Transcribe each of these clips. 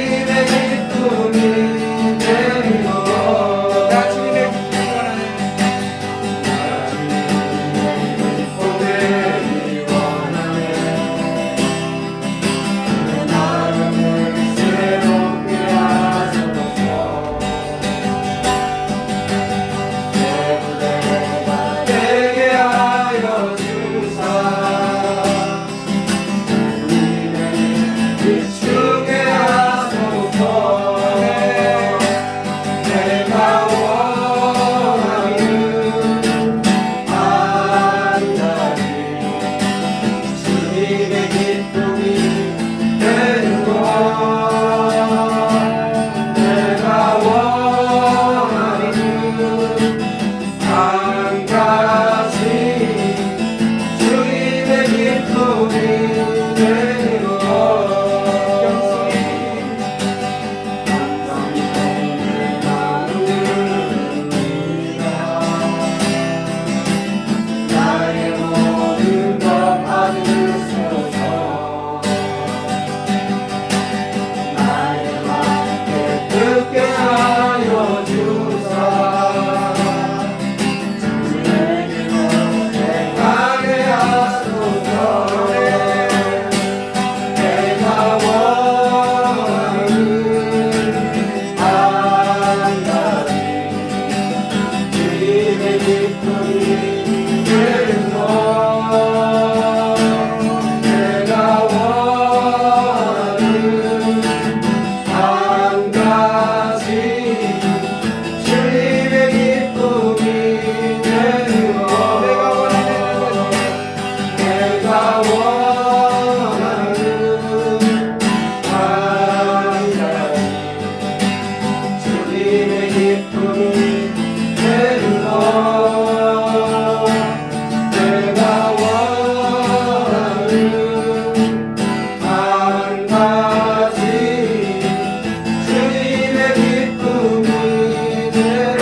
주님의 기쁨이 주님의 기쁨이 되는 내가 원하는 한 가지 주님의 기쁨이 되는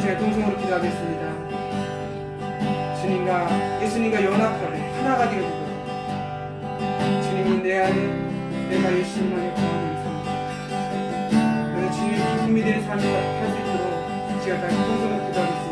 제가 동성으로 기도하겠습니다. 주님과 예수님과 연합하는 하나가 되어주고 주님이 내 안에 내가 예수님 안에 거하고 있습니다. 그래서 주님의 기쁨이 되는 삶을 살 수 있도록 제가 다시 동성으로 기도하겠습니다.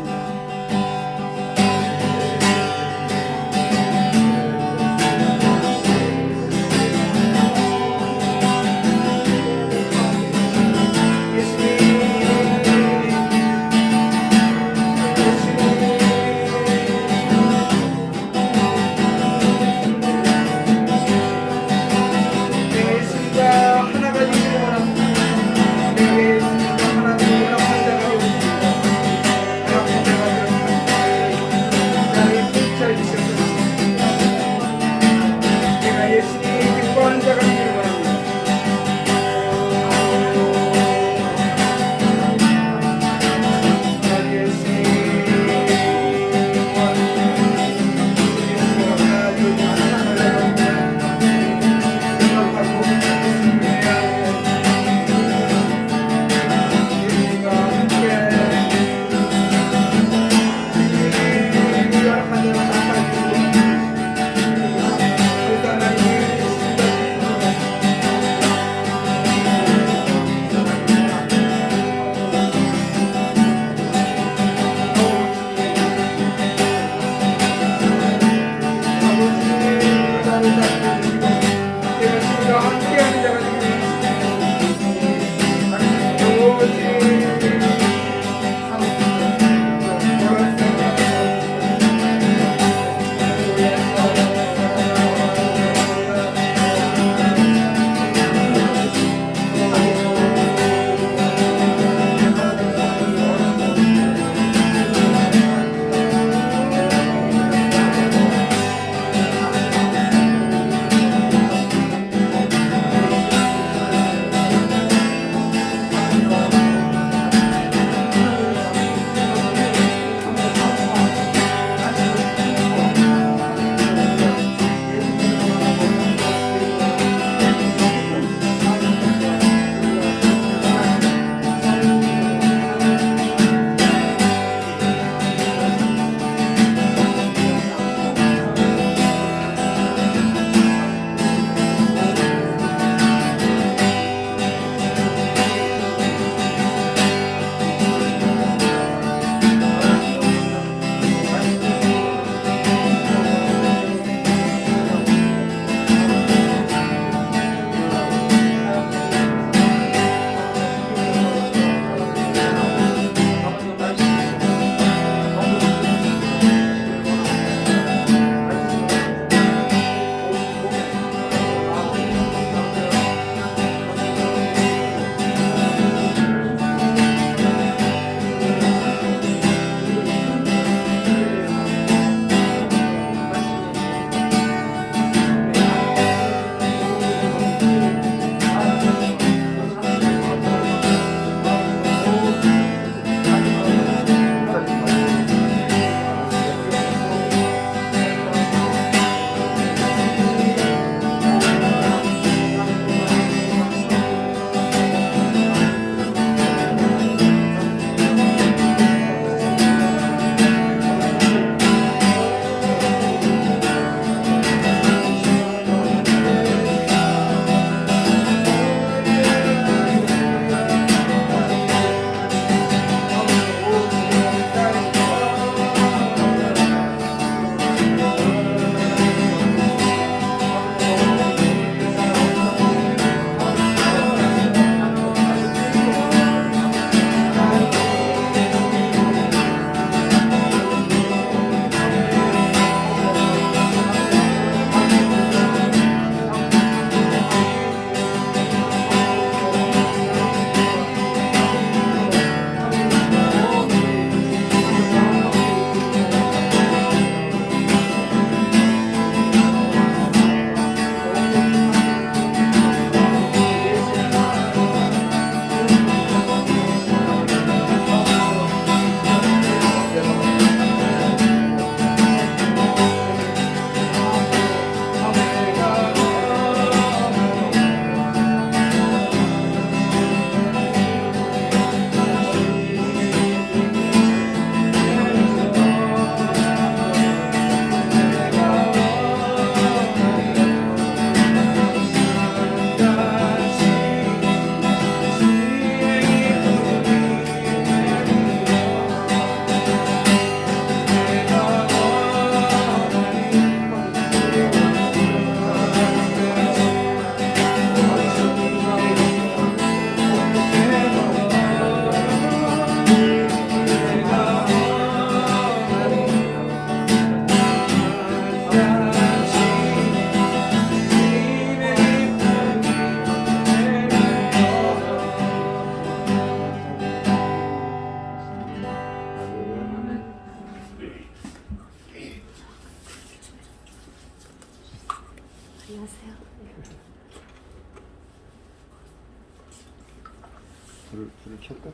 불을 켰다.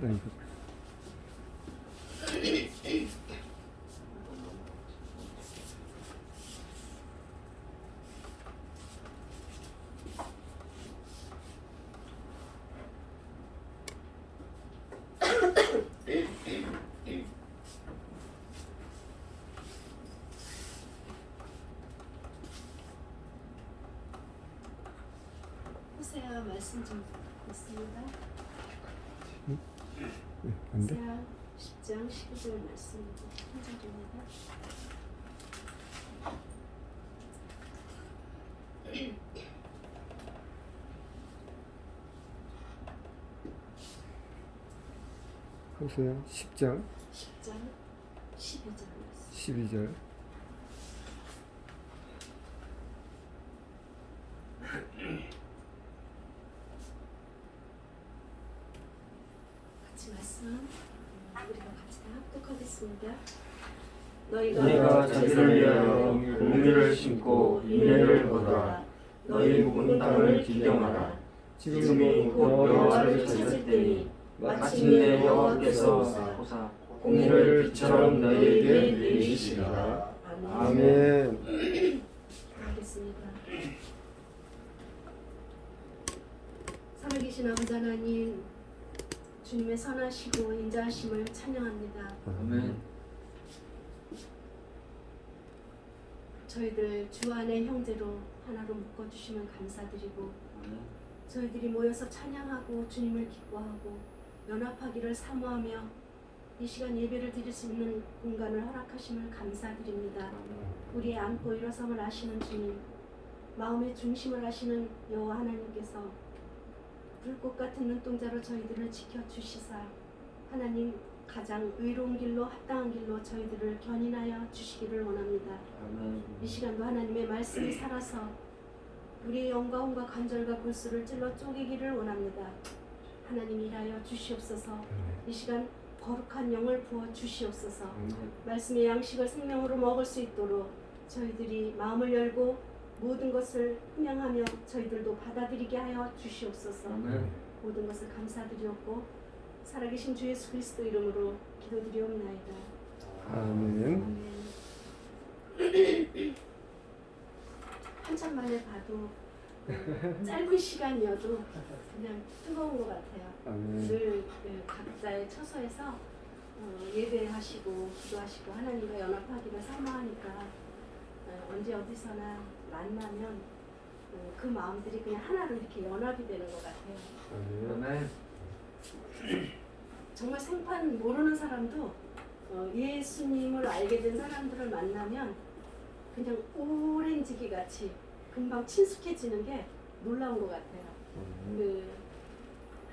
아이고. 호세아 말씀 좀 있습니다. 안 돼? 호세아 10장 12절 말씀 한 절입니다. 호세아 10장 10장 12절 말씀. 12절. 같이 말씀 우리가 같이 다 합독하겠습니다. 너희가 자기를 위하여 공의를 심고 인내를 거두라. 너희 묵은 땅을 기경하라. 지금이 곧 여호와를 찾을 때니 마침내 여호와께서 호사 공의를 빛처럼 너희에게 내리시리라. 아멘. 하겠습니다. 살아계신 아버지 하나님, 주님의 선하시고 인자하심을 찬양합니다. 아멘. 저희들 주 안의 형제로 하나로 묶어주시면 감사드리고, 저희들이 모여서 찬양하고 주님을 기뻐하고 연합하기를 사모하며 이 시간 예배를 드릴 수 있는 공간을 허락하심을 감사드립니다. 우리의 안고 일어섬을 아시는 주님, 마음의 중심을 아시는 여호와 하나님께서 불꽃 같은 눈동자로 저희들을 지켜주시사 하나님 가장 의로운 길로 합당한 길로 저희들을 견인하여 주시기를 원합니다. 이 시간도 하나님의 말씀이 살아서 우리의 영광과 간절과 골수를 찔러 쪼개기를 원합니다. 하나님 일하여 주시옵소서. 이 시간 거룩한 영을 부어 주시옵소서. 말씀의 양식을 생명으로 먹을 수 있도록 저희들이 마음을 열고 모든 것을 분양하며 저희들도 받아들이게 하여 주시옵소서. 모든 것을 감사드리옵고 살아계신 주 예수 그리스도 이름으로 기도드리옵나이다. 아멘. 아멘. 한참 만에 봐도 짧은 시간이어도 그냥 뜨거운 것 같아요. 아멘. 늘 각자의 처소에서 예배하시고 기도하시고 하나님과 연합하기를 사모하니까 언제 어디서나 만나면 그 마음들이 그냥 하나로 이렇게 연합이 되는 것 같아요. 아멘. 정말 생판 모르는 사람도 예수님을 알게 된 사람들을 만나면 그냥 오렌지기 같이 금방 친숙해지는 게 놀라운 것 같아요. 그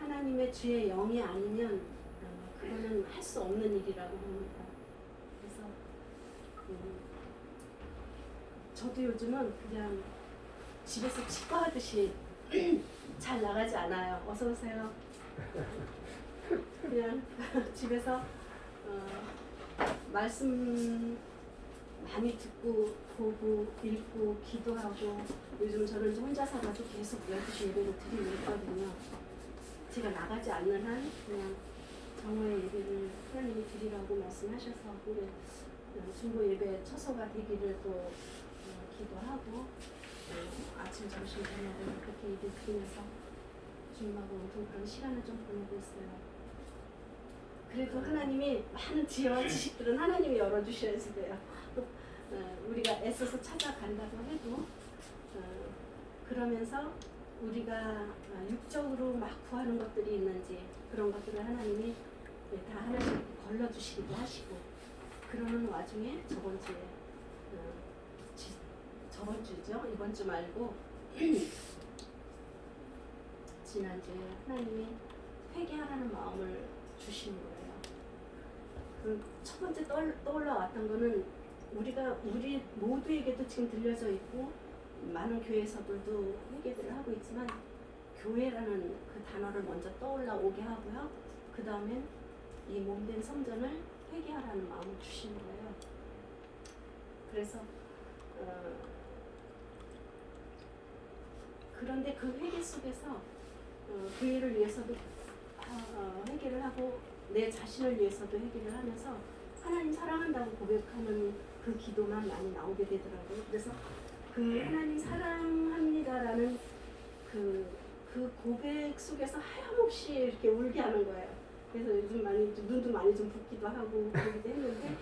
하나님의 주의 영이 아니면 그거는 할 수 없는 일이라고 봅니다. 그래서 저도 요즘은 그냥 집에서 치과하듯이 잘 나가지 않아요. 어서 오세요. 그냥 집에서 말씀 많이 듣고 보고 읽고 기도하고 요즘 저는 혼자 살아도 계속 12시 예배를 드리고 있거든요. 제가 나가지 않는 한 그냥 정오의 예배를 하나님이 드리라고 말씀하셔서 근데 중보 예배 처소가 되기를 또 기도하고 아침, 점심, 저녁을 그렇게 예배 드리면서 주님하고 엄청 그런 시간을 좀 보내고 있어요. 그래도 하나님이 많은 지혜와 지식들은 하나님이 열어주셔야지 돼요. 우리가 애써서 찾아간다고 해도 그러면서 우리가 육적으로 막 구하는 것들이 있는지 그런 것들을 하나님이 다 하나씩 걸러주시기도 하시고 그러는 와중에 저번 주죠? 이번 주 말고 지난주에 하나님이 회개하라는 마음을 주신 거예요. 그 첫 번째 떠올라왔던 거는 우리 모두에게도 지금 들려져 있고 많은 교회에서들도 회개들을 하고 있지만 교회라는 그 단어를 먼저 떠올라오게 하고요. 그 다음엔 이 몸된 성전을 회개하라는 마음을 주시는 거예요. 그래서 그런데 그 회개 속에서 교회를 위해서도 회개를 하고 내 자신을 위해서도 회개를 하면서 하나님 사랑한다고 고백하는 그 기도만 많이 나오게 되더라고요. 그래서 그 하나님 사랑합니다라는 그 고백 속에서 하염없이 이렇게 울게 하는 거예요. 그래서 요즘 많이 눈도 많이 좀 붓기도 하고 그러기도 했는데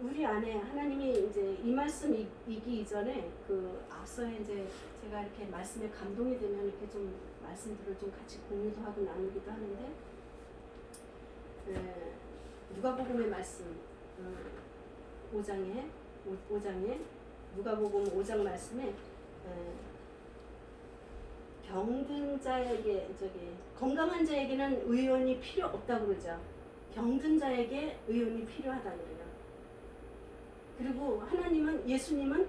우리 안에 하나님이 이제 이 말씀이기 이전에 그 앞서에 이제 제가 이렇게 말씀에 감동이 되면 이렇게 좀 말씀들을 좀 같이 공유도 하고 나누기도 하는데 누가복음의 말씀 5장에 누가복음 5장 말씀에 병든 자에게 건강한 자에게는 의원이 필요 없다고 그러죠. 병든 자에게 의원이 필요하다는 거예요. 그리고 예수님은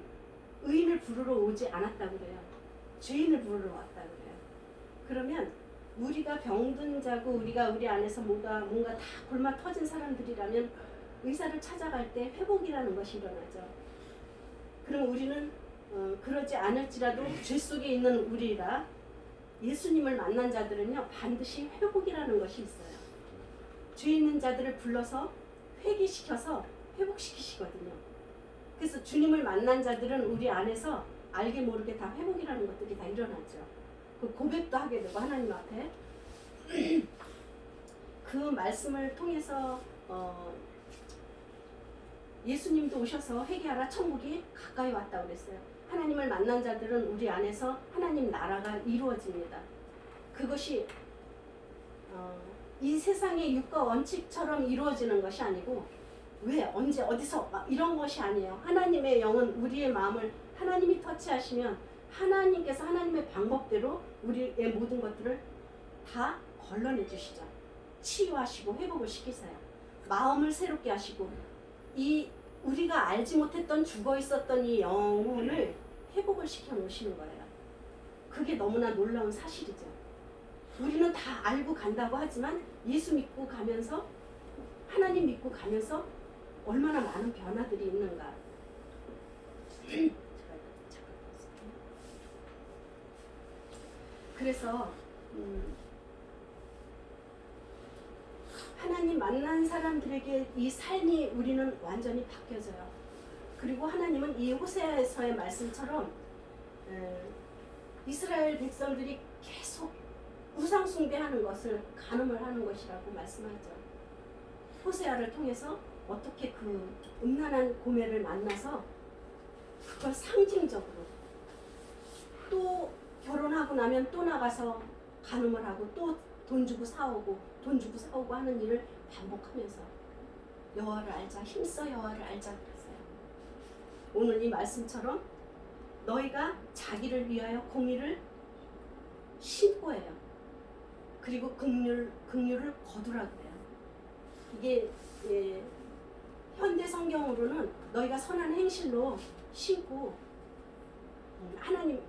의인을 부르러 오지 않았다고 그래요. 죄인을 부르러 왔다고 그래요. 그러면 우리가 병든 자고 우리가 우리 안에서 뭔가 다 골마 터진 사람들이라면 의사를 찾아갈 때 회복이라는 것이 일어나죠. 그럼 우리는 그러지 않을지라도 죄 속에 있는 우리라 예수님을 만난 자들은요 반드시 회복이라는 것이 있어요. 죄 있는 자들을 불러서 회개시켜서 회복시키시거든요. 그래서 주님을 만난 자들은 우리 안에서 알게 모르게 다 회복이라는 것들이 다 일어나죠. 그 고백도 하게 되고 하나님 앞에 그 말씀을 통해서 예수님도 오셔서 회개하라 천국이 가까이 왔다고 그랬어요. 하나님을 만난 자들은 우리 안에서 하나님 나라가 이루어집니다. 그것이 이 세상의 육과 원칙처럼 이루어지는 것이 아니고 왜 언제 어디서 이런 것이 아니에요. 하나님의 영은 우리의 마음을 하나님이 터치하시면 하나님께서 하나님의 방법대로 우리의 모든 것들을 다 걸러내 주시죠. 치유하시고 회복을 시키세요. 마음을 새롭게 하시고 우리가 알지 못했던 죽어 있었던 이 영혼을 회복을 시켜 놓으시는 거예요. 그게 너무나 놀라운 사실이죠. 우리는 다 알고 간다고 하지만 예수 믿고 가면서 하나님 믿고 가면서 얼마나 많은 변화들이 있는가. 그래서 하나님 만난 사람들에게 이 삶이 우리는 완전히 바뀌어져요. 그리고 하나님은 이 호세아서의 말씀처럼 이스라엘 백성들이 계속 우상 숭배하는 것을 간음을 하는 것이라고 말씀하죠. 호세아를 통해서 어떻게 그 음란한 고매를 만나서 그걸 상징적으로 또 결혼하고 나면 또 나가서 간음을 하고 또 돈 주고 사오고 하는 일을 반복하면서 여호와를 알자, 힘써 여호와를 알자 그랬어요. 오늘 이 말씀처럼 너희가 자기를 위하여 공의를 심고 해요. 그리고 긍휼을 거두라 그래요. 이게 현대 성경으로는 너희가 선한 행실로 심고 하나님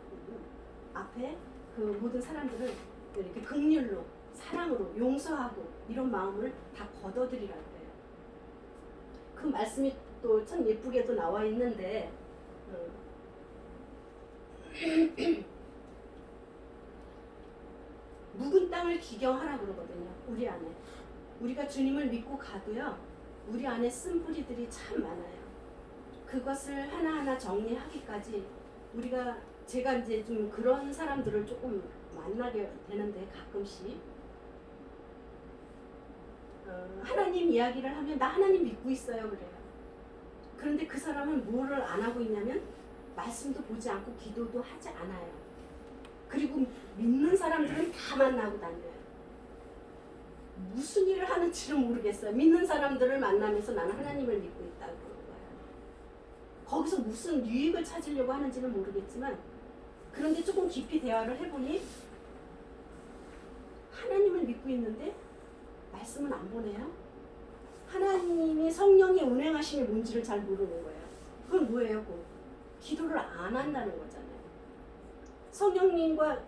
앞에 그 모든 사람들을 이렇게 긍휼로 사랑으로 용서하고 이런 마음을 다 걷어들이라 그래요. 그 말씀이 또 참 예쁘게도 나와 있는데 묵은 땅을 기경하라 그러거든요. 우리 안에 우리가 주님을 믿고 가도요 우리 안에 쓴뿌리들이 참 많아요. 그것을 하나하나 정리하기까지 제가 이제 좀 그런 사람들을 조금 만나게 되는데 가끔씩 하나님 이야기를 하면 나 하나님 믿고 있어요 그래요. 그런데 그 사람은 뭐를 안 하고 있냐면 말씀도 보지 않고 기도도 하지 않아요. 그리고 믿는 사람들은 다 만나고 다녀요. 무슨 일을 하는지는 모르겠어요. 믿는 사람들을 만나면서 나는 하나님을 믿고 있다고 그러는 거예요. 거기서 무슨 유익을 찾으려고 하는지는 모르겠지만 그런데 조금 깊이 대화를 해보니 하나님을 믿고 있는데 말씀은 안 보내요. 하나님이 성령이 운행하심이 뭔지를 잘 모르는 거예요. 그건 뭐예요? 그건? 기도를 안 한다는 거잖아요. 성령님과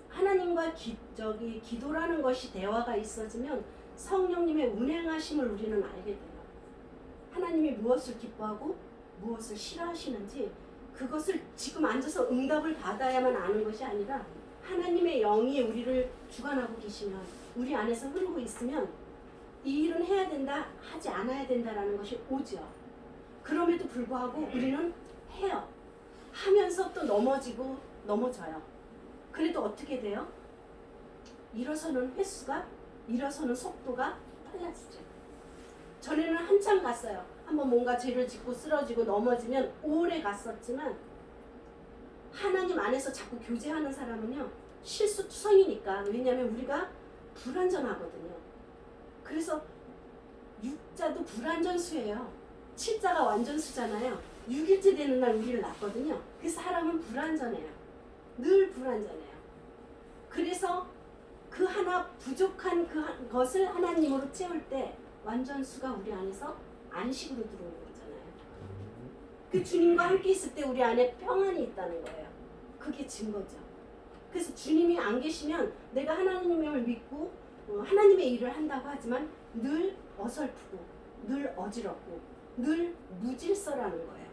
하나님과 기도라는 것이 대화가 있어지면 성령님의 운행하심을 우리는 알게 돼요. 하나님이 무엇을 기뻐하고 무엇을 싫어하시는지 그것을 지금 앉아서 응답을 받아야만 아는 것이 아니라 하나님의 영이 우리를 주관하고 계시면 우리 안에서 흐르고 있으면 이 일은 해야 된다, 하지 않아야 된다라는 것이 오죠. 그럼에도 불구하고 우리는 해요. 하면서 또 넘어지고 넘어져요. 그래도 어떻게 돼요? 일어서는 횟수가, 일어서는 속도가 빨라지죠. 전에는 한참 갔어요. 한번 뭔가 죄를 짓고 쓰러지고 넘어지면 오래 갔었지만 하나님 안에서 자꾸 교제하는 사람은요 실수투성이니까. 왜냐하면 우리가 불완전하거든요. 그래서 육자도 불완전수예요. 칠자가 완전수잖아요. 6일째 되는 날 우리를 낳거든요. 그래서 사람은 불완전해요. 늘 불완전해요. 그래서 그 하나 부족한 것을 하나님으로 채울 때 완전수가 우리 안에서 안식으로 들어오는 거잖아요. 그 주님과 함께 있을 때 우리 안에 평안이 있다는 거예요. 그게 증거죠. 그래서 주님이 안 계시면 내가 하나님을 믿고 하나님의 일을 한다고 하지만 늘 어설프고 늘 어지럽고 늘 무질서라는 거예요.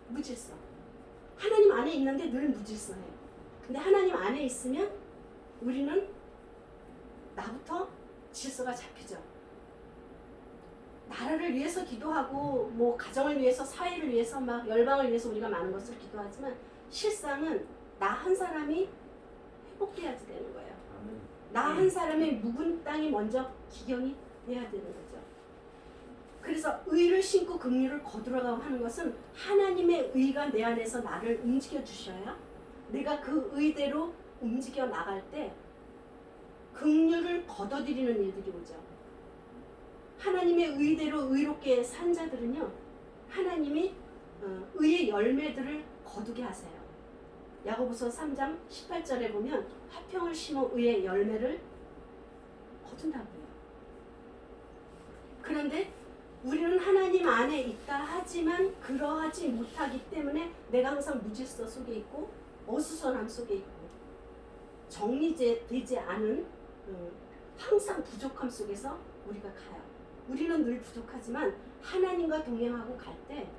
무질서. 하나님 안에 있는데 늘 무질서해요. 근데 하나님 안에 있으면 우리는 나부터 질서가 잡히죠. 나라를 위해서 기도하고 뭐 가정을 위해서 사회를 위해서 막 열방을 위해서 우리가 많은 것을 기도하지만 실상은 나 한 사람이 회복돼야지 되는 거예요. 나 한 사람의 묵은 땅이 먼저 기경이 돼야 되는 거죠. 그래서 의를 심고 긍휼을 거두라고 하는 것은 하나님의 의가 내 안에서 나를 움직여 주셔야 내가 그 의대로 움직여 나갈 때 긍휼을 거둬들이는 일들이 오죠. 하나님의 의대로 의롭게 산 자들은요 하나님이 의의 열매들을 거두게 하세요. 야고보서 3장 18절에 보면 화평을 심어 의의 열매를 거둔다고 해요. 그런데 우리는 하나님 안에 있다 하지만 그러하지 못하기 때문에 내가 항상 무질서 속에 있고 어수선함 속에 있고 정리되지 않은 항상 부족함 속에서 우리가 가요. 우리는 늘 부족하지만 하나님과 동행하고 갈 때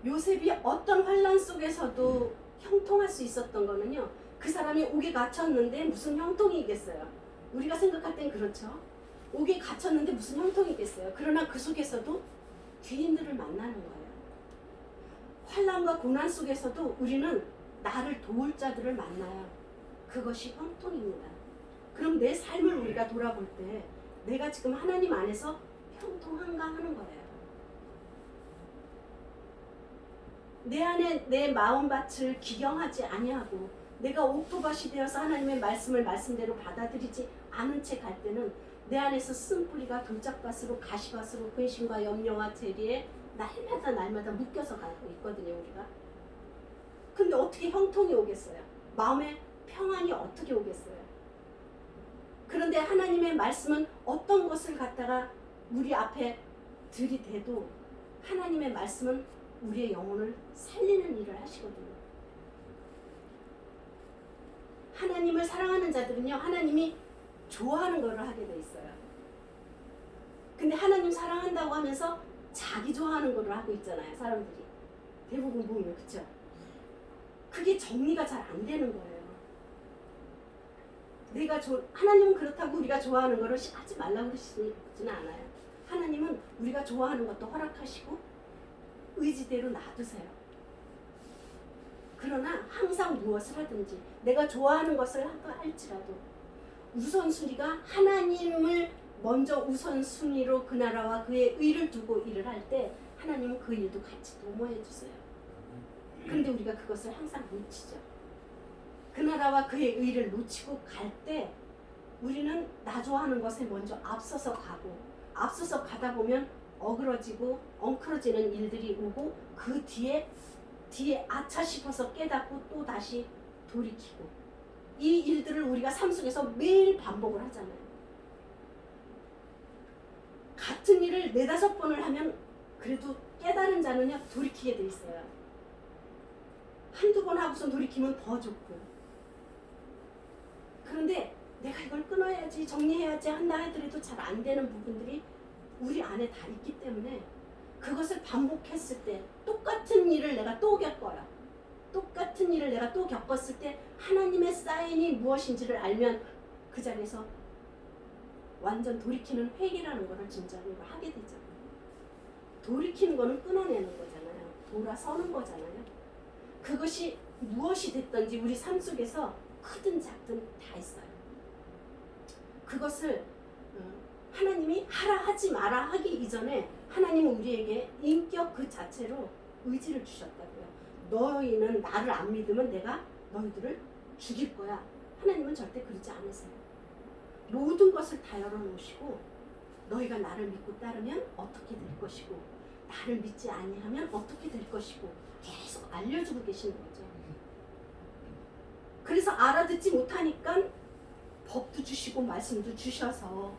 요셉이 어떤 환난 속에서도 형통할 수 있었던 거는요 그 사람이 옥에 갇혔는데 무슨 형통이 있겠어요. 우리가 생각할 땐 그렇죠. 옥에 갇혔는데 무슨 형통이 있겠어요. 그러나 그 속에서도 귀인들을 만나는 거예요. 환난과 고난 속에서도 우리는 나를 도울 자들을 만나요. 그것이 형통입니다. 그럼 내 삶을 우리가 돌아볼 때 내가 지금 하나님 안에서 형통한가 하는 거예요. 내 안에 내 마음밭을 기경하지 아니하고 내가 옥토밭이 되어서 하나님의 말씀을 말씀대로 받아들이지 않은 채 갈 때는 내 안에서 쓴뿌리가 돌짝밭으로 가시밭으로 근심과 염려와 재리에 날마다 묶여서 가고 있거든요 우리가. 근데 어떻게 형통이 오겠어요? 마음에 평안이 어떻게 오겠어요? 그런데 하나님의 말씀은 어떤 것을 갖다가 우리 앞에 들이대도 하나님의 말씀은 우리의 영혼을 살리는 일을 하시거든요. 하나님을 사랑하는 자들은요 하나님이 좋아하는 것을 하게 돼 있어요. 근데 하나님 사랑한다고 하면서 자기 좋아하는 것을 하고 있잖아요 사람들이. 대부분 보면 그쵸? 그게 정리가 잘 안 되는 거예요. 하나님은 그렇다고 우리가 좋아하는 것을 하지 말라고 그러시지는 않아요. 하나님은 우리가 좋아하는 것도 허락하시고 의지대로 놔두세요. 그러나 항상 무엇을 하든지 내가 좋아하는 것을 할지라도 우선순위가 하나님을 먼저 우선순위로 그 나라와 그의 의를 두고 일을 할 때 하나님은 그 일도 같이 도모해 주세요. 근데 우리가 그것을 항상 놓치죠. 그 나라와 그의 의를 놓치고 갈 때 우리는 나 좋아하는 것에 먼저 앞서서 가다 보면 어그러지고 엉클어지는 일들이 오고 그 뒤에 아차 싶어서 깨닫고 또 다시 돌이키고 이 일들을 우리가 삶 속에서 매일 반복을 하잖아요. 같은 일을 4-5번을 하면 그래도 깨달은 자는요 돌이키게 돼 있어요. 한두 번 하고서 돌이키면 더 좋고요. 그런데 내가 이걸 끊어야지 정리해야지 한다 하더라도 잘 안 되는 부분들이 우리 안에 다 있기 때문에 그것을 반복했을 때 똑같은 일을 내가 또 겪어요. 똑같은 일을 내가 또 겪었을 때 하나님의 사인이 무엇인지를 알면 그 자리에서 완전 돌이키는 회개라는 것을 진짜로 하게 되죠. 돌이키는 거는 끊어내는 거잖아요. 돌아서는 거잖아요. 그것이 무엇이 됐든지 우리 삶 속에서 크든 작든 다 있어요. 그것을 하나님이 하라 하지 마라 하기 이전에 하나님은 우리에게 인격 그 자체로 의지를 주셨다고요. 너희는 나를 안 믿으면 내가 너희들을 죽일 거야. 하나님은 절대 그러지 않으세요. 모든 것을 다 열어놓으시고 너희가 나를 믿고 따르면 어떻게 될 것이고 나를 믿지 아니하면 어떻게 될 것이고 계속 알려주고 계시는 거죠. 그래서 알아듣지 못하니까 법도 주시고 말씀도 주셔서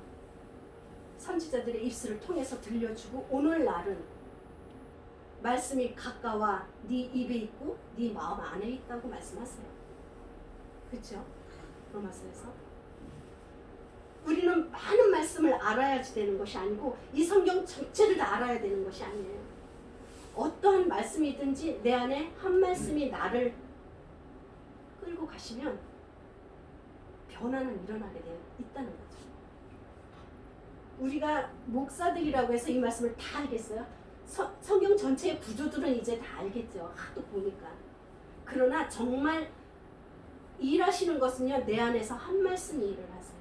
선지자들의 입술을 통해서 들려주고 오늘날은 말씀이 가까워 네 입에 있고 네 마음 안에 있다고 말씀하세요. 그렇죠? 로마서에서 우리는 많은 말씀을 알아야지 되는 것이 아니고 이 성경 전체를 다 알아야 되는 것이 아니에요. 어떠한 말씀이든지 내 안에 한 말씀이 나를 끌고 가시면 변화는 일어나게 되어 있다는 거죠. 우리가 목사들이라고 해서 이 말씀을 다 알겠어요? 성경 전체의 구조들은 이제 다 알겠죠. 하도 보니까. 그러나 정말 일하시는 것은요, 내 안에서 한 말씀이 일을 하세요.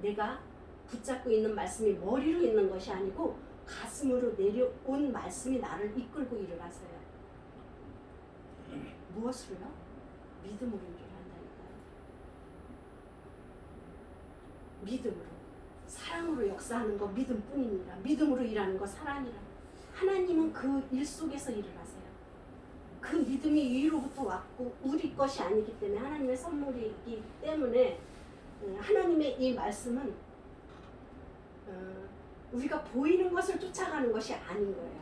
내가 붙잡고 있는 말씀이 머리로 있는 것이 아니고 가슴으로 내려온 말씀이 나를 이끌고 일을 하세요. 무엇으로요? 믿음으로 일을 한다니까요. 믿음으로. 사랑으로 역사하는 거 믿음뿐입니다. 믿음으로 일하는 거 사랑이라. 하나님은 그 일 속에서 일을 하세요. 그 믿음이 위로부터 왔고 우리 것이 아니기 때문에 하나님의 선물이기 때문에 하나님의 이 말씀은 우리가 보이는 것을 쫓아가는 것이 아닌 거예요.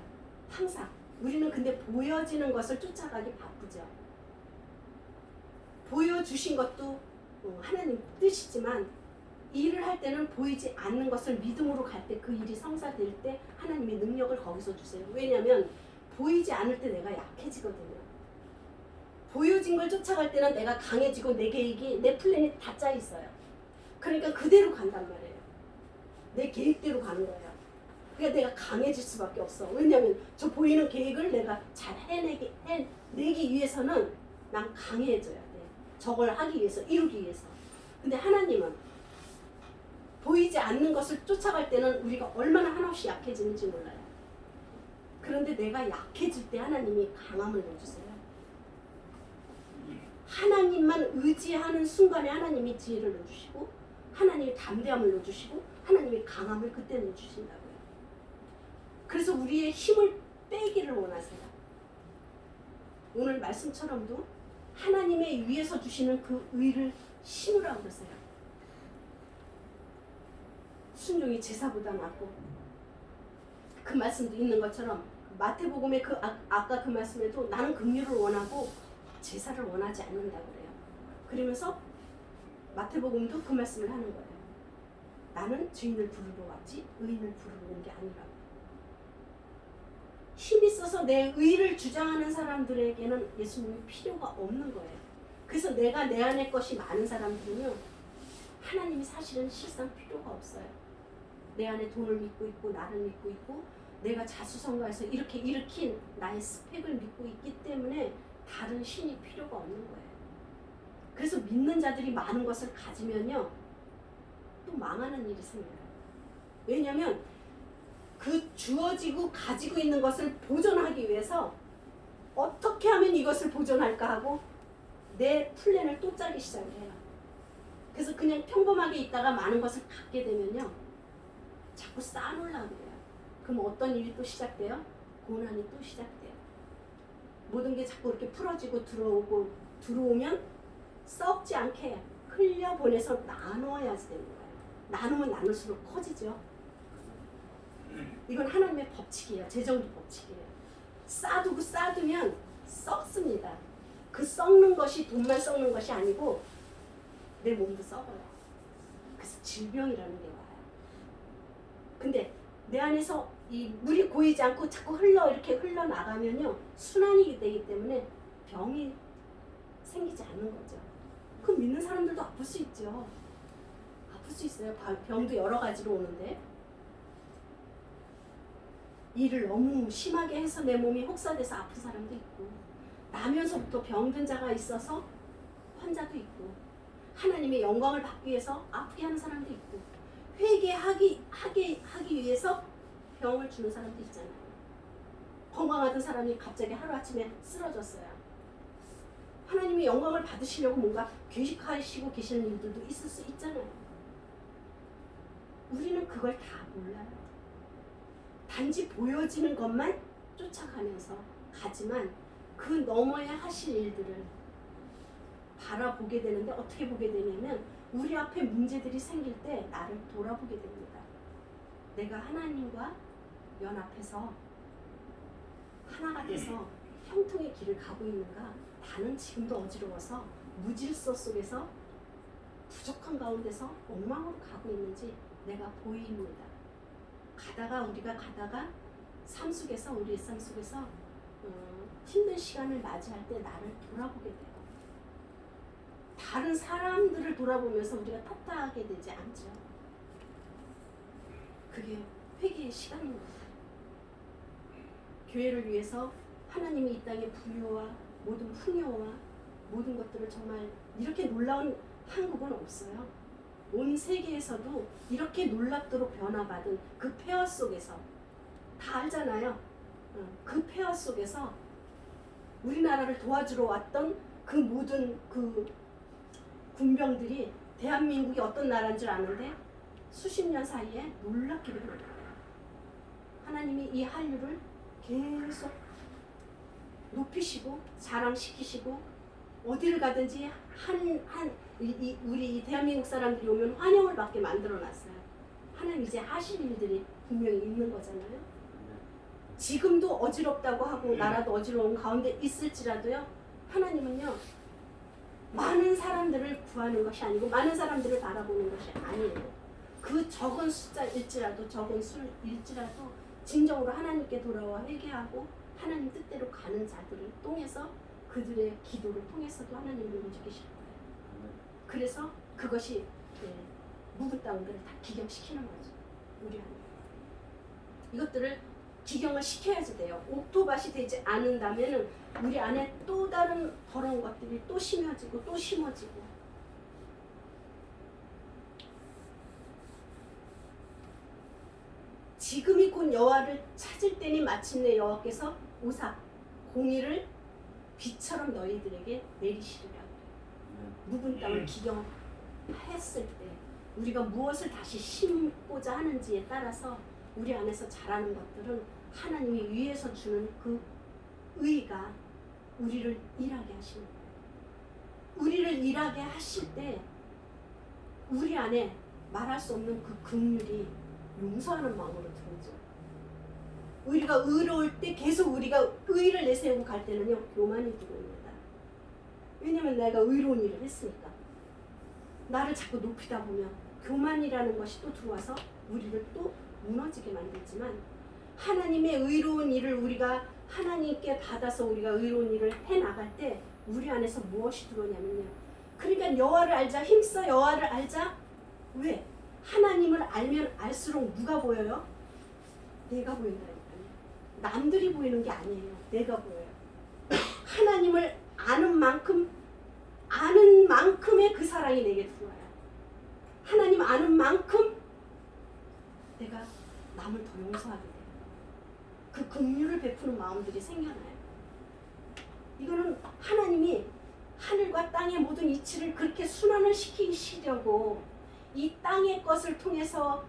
항상 우리는 근데 보여지는 것을 쫓아가기 바쁘죠. 보여주신 것도 하나님 뜻이지만 일을 할 때는 보이지 않는 것을 믿음으로 갈 때 그 일이 성사될 때 하나님의 능력을 거기서 주세요. 왜냐하면 보이지 않을 때 내가 약해지거든요. 보여진 걸 쫓아갈 때는 내가 강해지고 내 계획이 내 플랜이 다 짜 있어요. 그러니까 그대로 간단 말이에요. 내 계획대로 가는 거예요. 그러니까 내가 강해질 수밖에 없어. 왜냐하면 저 보이는 계획을 내가 잘 해내기 위해서는 난 강해져야 돼. 저걸 하기 위해서, 이루기 위해서. 근데 하나님은 보이지 않는 것을 쫓아갈 때는 우리가 얼마나 한없이 약해지는지 몰라요. 그런데 내가 약해질 때 하나님이 강함을 넣어주세요. 하나님만 의지하는 순간에 하나님이 지혜를 넣어주시고 하나님이 담대함을 넣어주시고 하나님이 강함을 그때 넣어주신다고요. 그래서 우리의 힘을 빼기를 원하세요. 오늘 말씀처럼도 하나님의 위에서 주시는 그 의를 심으라고 그러세요. 순종이 제사보다 낫고 그 말씀도 있는 것처럼 마태복음의 그 아까 그 말씀에도 나는 긍휼을 원하고 제사를 원하지 않는다고 그래요. 그러면서 마태복음도 그 말씀을 하는 거예요. 나는 죄인을 부르러 왔지 의인을 부르러 온 게 아니라고. 힘이 있어서 내 의를 주장하는 사람들에게는 예수님이 필요가 없는 거예요. 그래서 내가 내 안에 것이 많은 사람들은요, 하나님이 사실은 실상 필요가 없어요. 내 안에 돈을 믿고 있고 나를 믿고 있고 내가 자수성가해서 이렇게 일으킨 나의 스펙을 믿고 있기 때문에 다른 신이 필요가 없는 거예요. 그래서 믿는 자들이 많은 것을 가지면요 또 망하는 일이 생겨요. 왜냐하면 그 주어지고 가지고 있는 것을 보존하기 위해서 어떻게 하면 이것을 보존할까 하고 내 플랜을 또 짜기 시작을 해요. 그래서 그냥 평범하게 있다가 많은 것을 갖게 되면요 자꾸 쌓아놓으려고 그래요. 그럼 어떤 일이 또 시작돼요? 고난이 또 시작돼요. 모든 게 자꾸 이렇게 풀어지고 들어오면 썩지 않게 흘려보내서 나누어야지 되는 거예요. 나누면 나눌수록 커지죠. 이건 하나님의 법칙이에요. 재정도 법칙이에요. 쌓두면 썩습니다. 그 썩는 것이 돈만 썩는 것이 아니고 내 몸도 썩어요. 그래서 질병이라는 게 와요. 근데 내 안에서 이 물이 고이지 않고 자꾸 이렇게 흘러나가면요, 순환이 되기 때문에 병이 생기지 않는 거죠. 그럼 믿는 사람들도 아플 수 있죠. 아플 수 있어요. 병도 여러 가지로 오는데, 일을 너무 심하게 해서 내 몸이 혹사돼서 아픈 사람도 있고, 나면서부터 병든 자가 있어서 환자도 있고, 하나님의 영광을 받기 위해서 아프게 하는 사람도 있고, 회개하기 위해서 병을 주는 사람도 있잖아요. 건강하던 사람이 갑자기 하루아침에 쓰러졌어요. 하나님의 영광을 받으시려고 뭔가 괴식하시고 계시는 일들도 있을 수 있잖아요. 우리는 그걸 다 몰라요. 단지 보여지는 것만 쫓아가면서 가지만 그 너머에 하실 일들을 바라보게 되는데, 어떻게 보게 되냐면 우리 앞에 문제들이 생길 때 나를 돌아보게 됩니다. 내가 하나님과 연합해서 하나가 돼서 형통의 길을 가고 있는가? 나는 지금도 어지러워서 무질서 속에서 부족한 가운데서 엉망으로 가고 있는지 내가 보입니다. 우리가 가다가 삶 속에서, 우리의 삶 속에서 힘든 시간을 맞이할 때 나를 돌아보게 돼요. 다른 사람들을 돌아보면서 우리가 탓하게 되지 않죠. 그게 회개의 시간입니다. 교회를 위해서 하나님이 이 땅의 부유와 모든 풍요와 모든 것들을 정말 이렇게 놀라운 한국은 없어요. 온 세계에서도 이렇게 놀랍도록 변화받은 그 폐허 속에서, 다 알잖아요. 그 폐허 속에서 우리나라를 도와주러 왔던 그 모든 그 군병들이 대한민국이 어떤 나라인 줄 아는데 수십 년 사이에 놀랍게 변합니다. 하나님이 이 한류를 계속 높이시고 자랑시키시고, 어디를 가든지 우리 대한민국 사람들이 오면 환영을 받게 만들어놨어요. 하나님 이제 하실 일들이 분명히 있는 거잖아요. 지금도 어지럽다고 하고 나라도 어지러운 가운데 있을지라도요, 하나님은요 많은 사람들을 구하는 것이 아니고 많은 사람들을 바라보는 것이 아니에요. 그 적은 숫자일지라도, 적은 수일지라도 진정으로 하나님께 돌아와 회개하고 하나님 뜻대로 가는 자들을 통해서, 그들의 기도를 통해서도 하나님을 움직이실 거예요. 그래서 그것이 묵은 땅들을 다 기경시키는 거죠. 우리 안에 이것들을 기경을 시켜야지 돼요. 옥토밭이 되지 않는다면은 우리 안에 또 다른 더러운 것들이 또 심어지고 또 심어지고. 지금이 곧 여호와를 찾을 때니 마침내 여호와께서 오사 공의를 비처럼 너희들에게 내리시리라. 묵은 땅을 기경했을 때 우리가 무엇을 다시 심고자 하는지에 따라서 우리 안에서 자라는 것들은 하나님이 위에서 주는 그 의가 우리를 일하게 하시는 거예요. 우리를 일하게 하실 때 우리 안에 말할 수 없는 그 긍휼이 용서하는 마음으로 들어오죠. 우리가 의로울 때 계속 우리가 의를 내세우고 갈 때는요, 교만이 들어옵니다. 왜냐면 내가 의로운 일을 했으니까. 나를 자꾸 높이다 보면 교만이라는 것이 또 들어와서 우리를 또 무너지게 만들지만, 하나님의 의로운 일을 우리가 하나님께 받아서 우리가 의로운 일을 해나갈 때 우리 안에서 무엇이 들어오냐면요, 그러니까 여호와를 알자, 힘써 여호와를 알자. 왜? 하나님을 알면 알수록 누가 보여요? 내가 보인다니까요. 남들이 보이는 게 아니에요. 내가 보여요. 하나님을 아는 만큼의 그 사랑이 내게 들어와요. 하나님 아는 만큼 내가 남을 더 용서하게 돼요. 그 긍휼을 베푸는 마음들이 생겨나요. 이거는 하나님이 하늘과 땅의 모든 이치를 그렇게 순환을 시키시려고 이 땅의 것을 통해서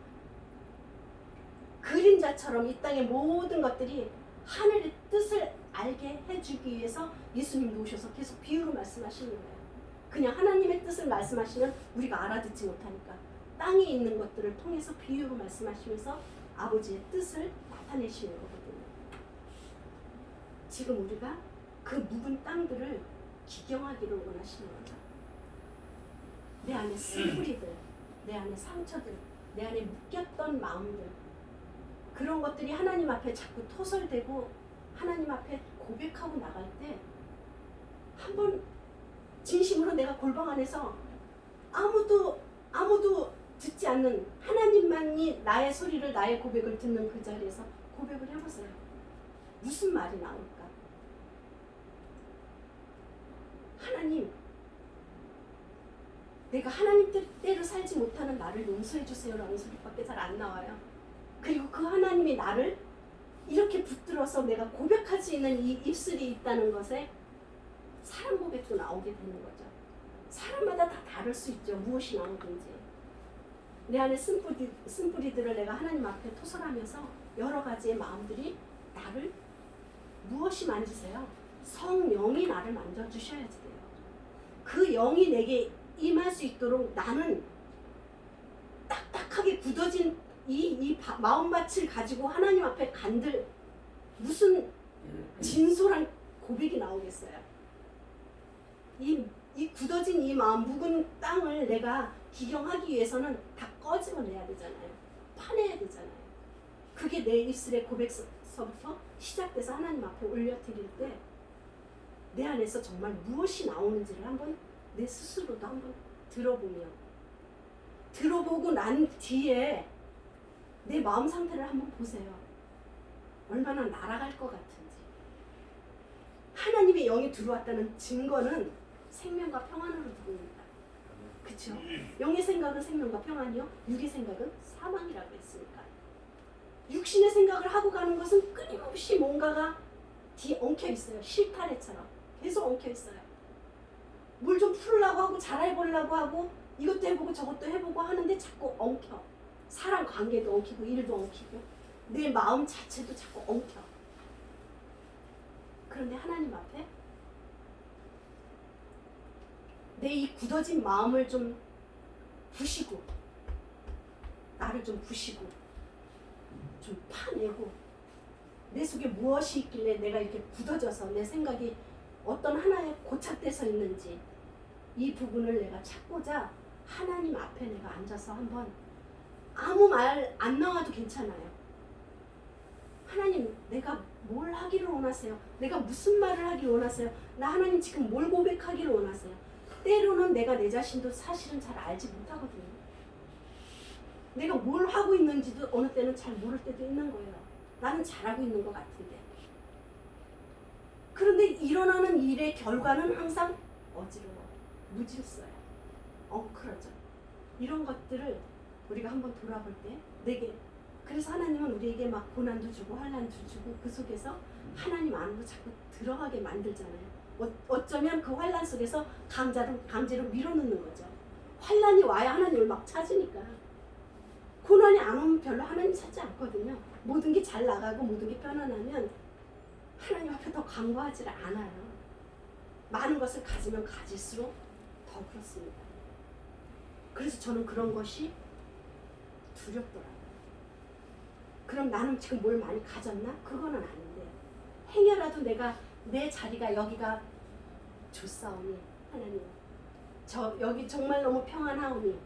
그림자처럼 이 땅의 모든 것들이 하늘의 뜻을 알게 해주기 위해서 예수님도 오셔서 계속 비유로 말씀하시는 거예요. 그냥 하나님의 뜻을 말씀하시면 우리가 알아듣지 못하니까 땅에 있는 것들을 통해서 비유로 말씀하시면서 아버지의 뜻을 나타내시는 거거든요. 지금 우리가 그 묵은 땅들을 기경하기를 원하시는 거죠. 내 안에 쓴뿌리들, 내 안에 상처들, 내 안에 묶였던 마음들, 그런 것들이 하나님 앞에 자꾸 토설되고 하나님 앞에 고백하고 나갈 때 한번 진심으로 내가 골방 안에서 아무도 듣지 않는 하나님만이 나의 소리를, 나의 고백을 듣는 그 자리에서 고백을 해보세요. 무슨 말이 나올까? 하나님, 내가 하나님 뜻대로 살지 못하는 나를 용서해 주세요라는 소리밖에 잘 안 나와요. 그리고 그 하나님이 나를 이렇게 붙들어서 내가 고백할 수 있는 이 입술이 있다는 것에 사람 고백도 나오게 되는 거죠. 사람마다 다 다를 수 있죠. 무엇이 나오든지. 내 안에 쓴뿌리들을 내가 하나님 앞에 토설하면서 여러 가지의 마음들이 나를 무엇이 만지세요? 성령이 나를 만져주셔야지 돼요. 그 영이 내게 임할 수 있도록 나는 딱딱하게 굳어진 이 마음밭을 가지고 하나님 앞에 간들 무슨 진솔한 고백이 나오겠어요? 이 굳어진 이 마음, 묵은 땅을 내가 기경하기 위해서는 다 꺼집어내야 되잖아요. 파내야 되잖아요. 그게 내 입술의 고백서부터 시작돼서 하나님 앞에 올려드릴 때 내 안에서 정말 무엇이 나오는지를 한번 내 스스로도 한번 들어보고 난 뒤에 내 마음 상태를 한번 보세요. 얼마나 날아갈 것 같은지. 하나님의 영이 들어왔다는 증거는 생명과 평안으로 들어옵니다. 그렇죠? 영의 생각은 생명과 평안이요, 육의 생각은 사망이라고 했으니까. 육신의 생각을 하고 가는 것은 끊임없이 뭔가가 엉켜 있어요. 실타래처럼 계속 엉켜 있어요. 뭘 좀 풀으려고 하고 잘해보려고 하고 이것도 해보고 저것도 해보고 하는데 자꾸 엉켜. 사람 관계도 엉키고 일도 엉키고 내 마음 자체도 자꾸 엉켜. 그런데 하나님 앞에 내 이 굳어진 마음을 좀 부시고 나를 좀 부시고 좀 파내고 내 속에 무엇이 있길래 내가 이렇게 굳어져서 내 생각이 어떤 하나에 고착돼서 있는지 이 부분을 내가 찾고자 하나님 앞에 내가 앉아서 한번 아무 말 안 나와도 괜찮아요. 하나님, 내가 뭘 하기를 원하세요? 내가 무슨 말을 하기를 원하세요? 나 하나님 지금 뭘 고백하기를 원하세요? 때로는 내가 내 자신도 사실은 잘 알지 못하거든요. 내가 뭘 하고 있는지도 어느 때는 잘 모를 때도 있는 거예요. 나는 잘하고 있는 것 같은데. 그런데 일어나는 일의 결과는 항상 어지러워, 무질서요, 엉클어져. 이런 것들을 우리가 한번 돌아볼 때 내게, 그래서 하나님은 우리에게 막 고난도 주고 환난도 주고 그 속에서 하나님 안으로 자꾸 들어가게 만들잖아요. 어쩌면 그 환난 속에서 강제로 밀어넣는 거죠. 환난이 와야 하나님을 막 찾으니까. 고난이 안 오면 별로 하나님 찾지 않거든요. 모든 게 잘 나가고 모든 게 편안하면 하나님 앞에 더 간구하지를 않아요. 많은 것을 가지면 가질수록 더 그렇습니다. 그래서 저는 그런 것이 두렵더라고요. 그럼 나는 지금 뭘 많이 가졌나? 그거는 아닌데 행여라도 내가 내 자리가 여기가 좋사오니 하나님, 여기 정말 너무 평안하오니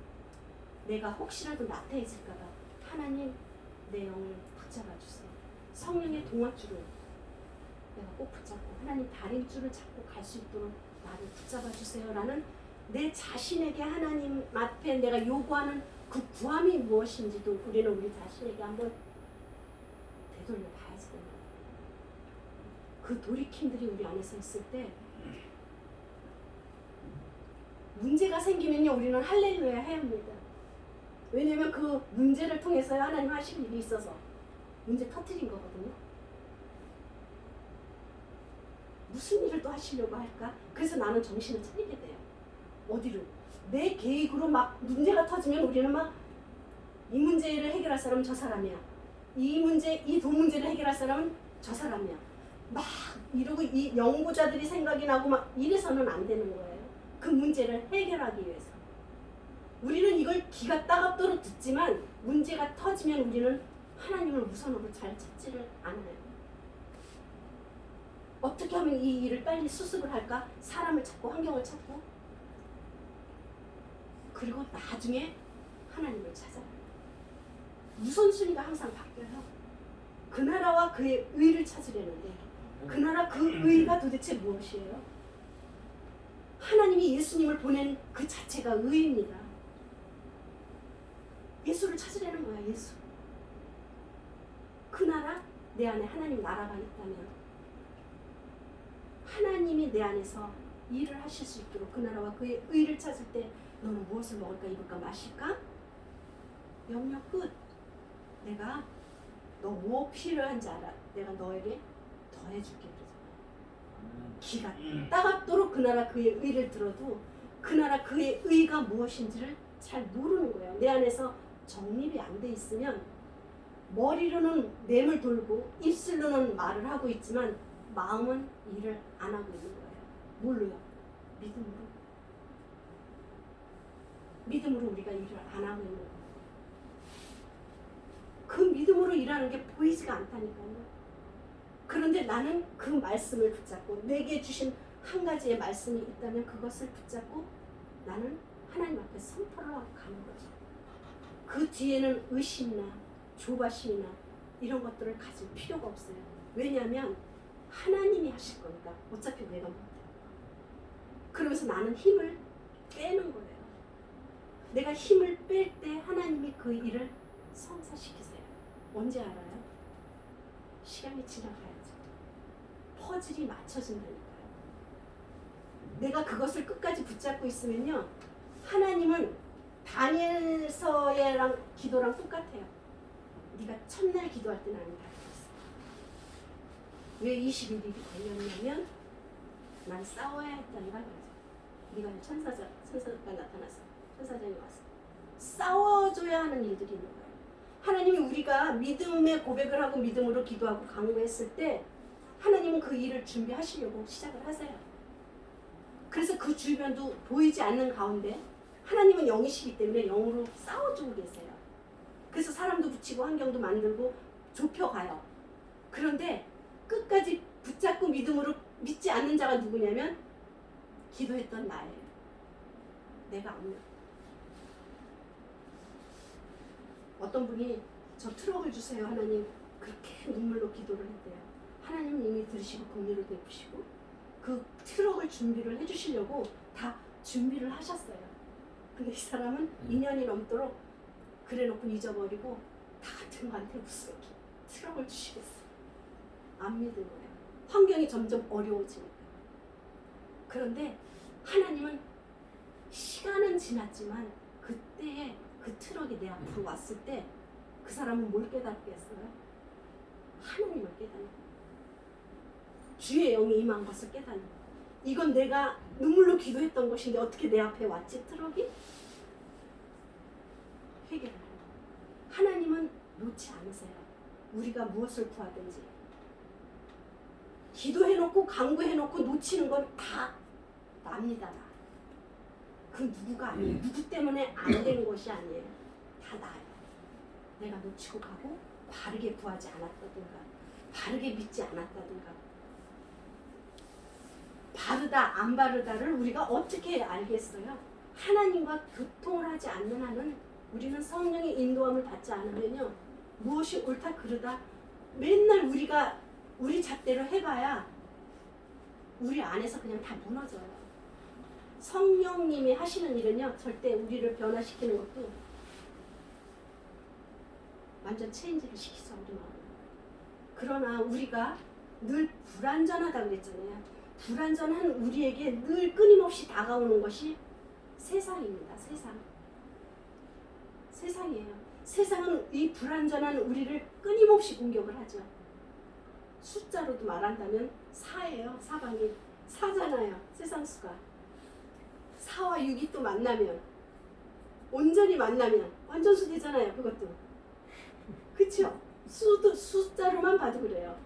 내가 혹시라도 나태해질까봐 하나님 내 영을 붙잡아 주세요. 성령의 동아줄을 내가 꼭 붙잡고 하나님 다림줄을 잡고 갈 수 있도록 나를 붙잡아 주세요라는 내 자신에게 하나님 앞에 내가 요구하는 그 구함이 무엇인지도 우리는 우리 자신에게 한번 되돌려 봐야지 됩니다. 그 돌이킴들이 우리 안에서 있을 때 문제가 생기면요 우리는 할렐루야 해야 합니다. 왜냐면 그 문제를 통해서 하나님 하실 일이 있어서 문제 터뜨린 거거든요. 무슨 일을 또 하시려고 할까? 그래서 나는 정신을 차리게 돼요. 어디로? 내 계획으로 막 문제가 터지면 우리는 막 이 문제를 해결할 사람은 저 사람이야. 이 돈 문제를 해결할 사람은 저 사람이야. 막 이러고 이 연구자들이 생각이 나고 막 이래서는 안 되는 거예요. 그 문제를 해결하기 위해서. 우리는 이걸 귀가 따갑도록 듣지만 문제가 터지면 우리는 하나님을 우선으로 잘 찾지를 않아요. 어떻게 하면 이 일을 빨리 수습을 할까? 사람을 찾고 환경을 찾고, 그리고 나중에 하나님을 찾아요. 우선순위가 항상 바뀌어요. 그 나라와 그의 의를 찾으려는데 그 나라 그 의가 도대체 무엇이에요? 하나님이 예수님을 보낸 그 자체가 의입니다. 예수를 찾으려는 거야. 예수. 그 나라, 내 안에 하나님 나라가 있다면 하나님이 내 안에서 일을 하실 수 있도록 그 나라와 그의 의를 찾을 때 너는 무엇을 먹을까, 입을까, 마실까? 염려 끝. 내가 너 뭐 필요한지 알아. 내가 너에게 더해줄게 그러잖아요. 기가 따갑도록 그 나라 그의 의를 들어도 그 나라 그의 의가 무엇인지를 잘 모르는 거예요. 내 안에서 정립이 안 돼 있으면 머리로는 뇌물 돌고 입술로는 말을 하고 있지만 마음은 일을 안 하고 있는 거예요. 뭘로요? 믿음으로. 믿음으로 우리가 일을 안 하고 있는 거예요. 그 믿음으로 일하는 게 보이지가 않다니까요. 그런데 나는 그 말씀을 붙잡고 내게 주신 한 가지의 말씀이 있다면 그것을 붙잡고 나는 하나님 앞에 선포를 하고 가는 거죠. 그 뒤에는 의심이나 조바심이나 이런 것들을 가질 필요가 없어요. 왜냐하면 하나님이 하실 거니까. 어차피 내가 못해. 그러면서 나는 힘을 빼는 거예요. 내가 힘을 뺄 때 하나님이 그 일을 성사시키세요. 언제 알아요? 시간이 지나가야죠. 퍼즐이 맞춰진다니까요. 내가 그것을 끝까지 붙잡고 있으면요, 하나님은 다니엘서의 기도랑 똑같아요. 네가 첫날 기도할 때 나는 다 들었어. 왜 21일이 걸렸냐면 난 싸워야 했다니까 그러죠. 네가 천사가 나타나서 천사장이 와서 싸워줘야 하는 일들이 있는 거예요. 하나님이 우리가 믿음의 고백을 하고 믿음으로 기도하고 강구했을 때 하나님은 그 일을 준비하시려고 시작을 하세요. 그래서 그 주변도 보이지 않는 가운데 하나님은 영이시기 때문에 영으로 싸워주고 계세요. 그래서 사람도 붙이고 환경도 만들고 좁혀가요. 그런데 끝까지 붙잡고 믿음으로 믿지 않는 자가 누구냐면 기도했던 나예요. 내가 아니야. 어떤 분이 저 트럭을 주세요 하나님, 그렇게 눈물로 기도를 했대요. 하나님은 이미 들으시고 긍휼을 베푸시고 그 트럭을 준비를 해주시려고 다 준비를 하셨어요. 근데 이 사람은 2년이 넘도록 그래놓고 잊어버리고 다 같은 거한테 무슨 트럭을 주시겠어. 안 믿은 거예요. 환경이 점점 어려워지니까. 그런데 하나님은 시간은 지났지만 그때에 그 트럭이 내 앞으로 왔을 때 그 사람은 뭘 깨닫겠어요? 하나님을 깨닫는 거예요. 주의 영이 임한 것을 깨닫는 거예요. 이건 내가 눈물로 기도했던 것인데 어떻게 내 앞에 왔지 트럭이? 회개를 해요. 하나님은 놓지 않으세요. 우리가 무엇을 구하든지. 기도해놓고 간구해놓고 놓치는 건 다 납니다. 나. 그 누구가 아니에요. 누구 때문에 안 된 것이 아니에요. 다 나예요. 내가 놓치고 가고 바르게 구하지 않았다든가 바르게 믿지 않았다든가. 바르다 안 바르다를 우리가 어떻게 알겠어요? 하나님과 교통을 하지 않는 한은 우리는 성령의 인도함을 받지 않으면요, 무엇이 옳다 그르다 맨날 우리가 우리 잣대로 해봐야 우리 안에서 그냥 다 무너져요. 성령님이 하시는 일은요, 절대 우리를 변화시키는 것도 완전 체인지를 시키죠, 우리 마음. 그러나 우리가 늘 불완전하다고 그랬잖아요. 불완전한 우리에게 늘 끊임없이 다가오는 것이 세상입니다. 세상이에요. 세상은 이 불완전한 우리를 끊임없이 공격을 하죠. 숫자로도 말한다면 4예요. 사방이 4잖아요. 세상 수가. 4와 6이 또 만나면, 온전히 만나면 완전수 되잖아요. 그것도. 그쵸? 수도 숫자로만 봐도 그래요.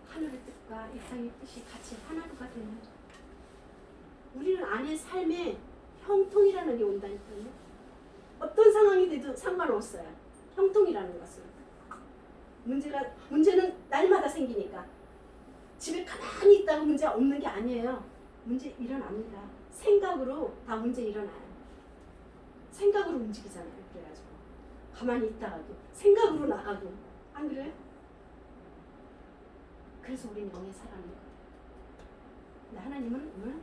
하늘의 뜻과 이 땅의 뜻이 같이 하나가 되는, 우리는 안에 삶에 형통이라는 게 온다니까요. 어떤 상황이 돼도 상관없어요. 형통이라는 것은 문제는 날마다 생기니까 집에 가만히 있다가 문제 없는 게 아니에요. 문제 일어납니다. 생각으로 다 문제 일어나요. 생각으로 움직이잖아요. 그래가지고 가만히 있다가도 생각으로 나가고 안 그래요? 그래서 우리는 영의 사람이거든요. 근데 하나님은 오늘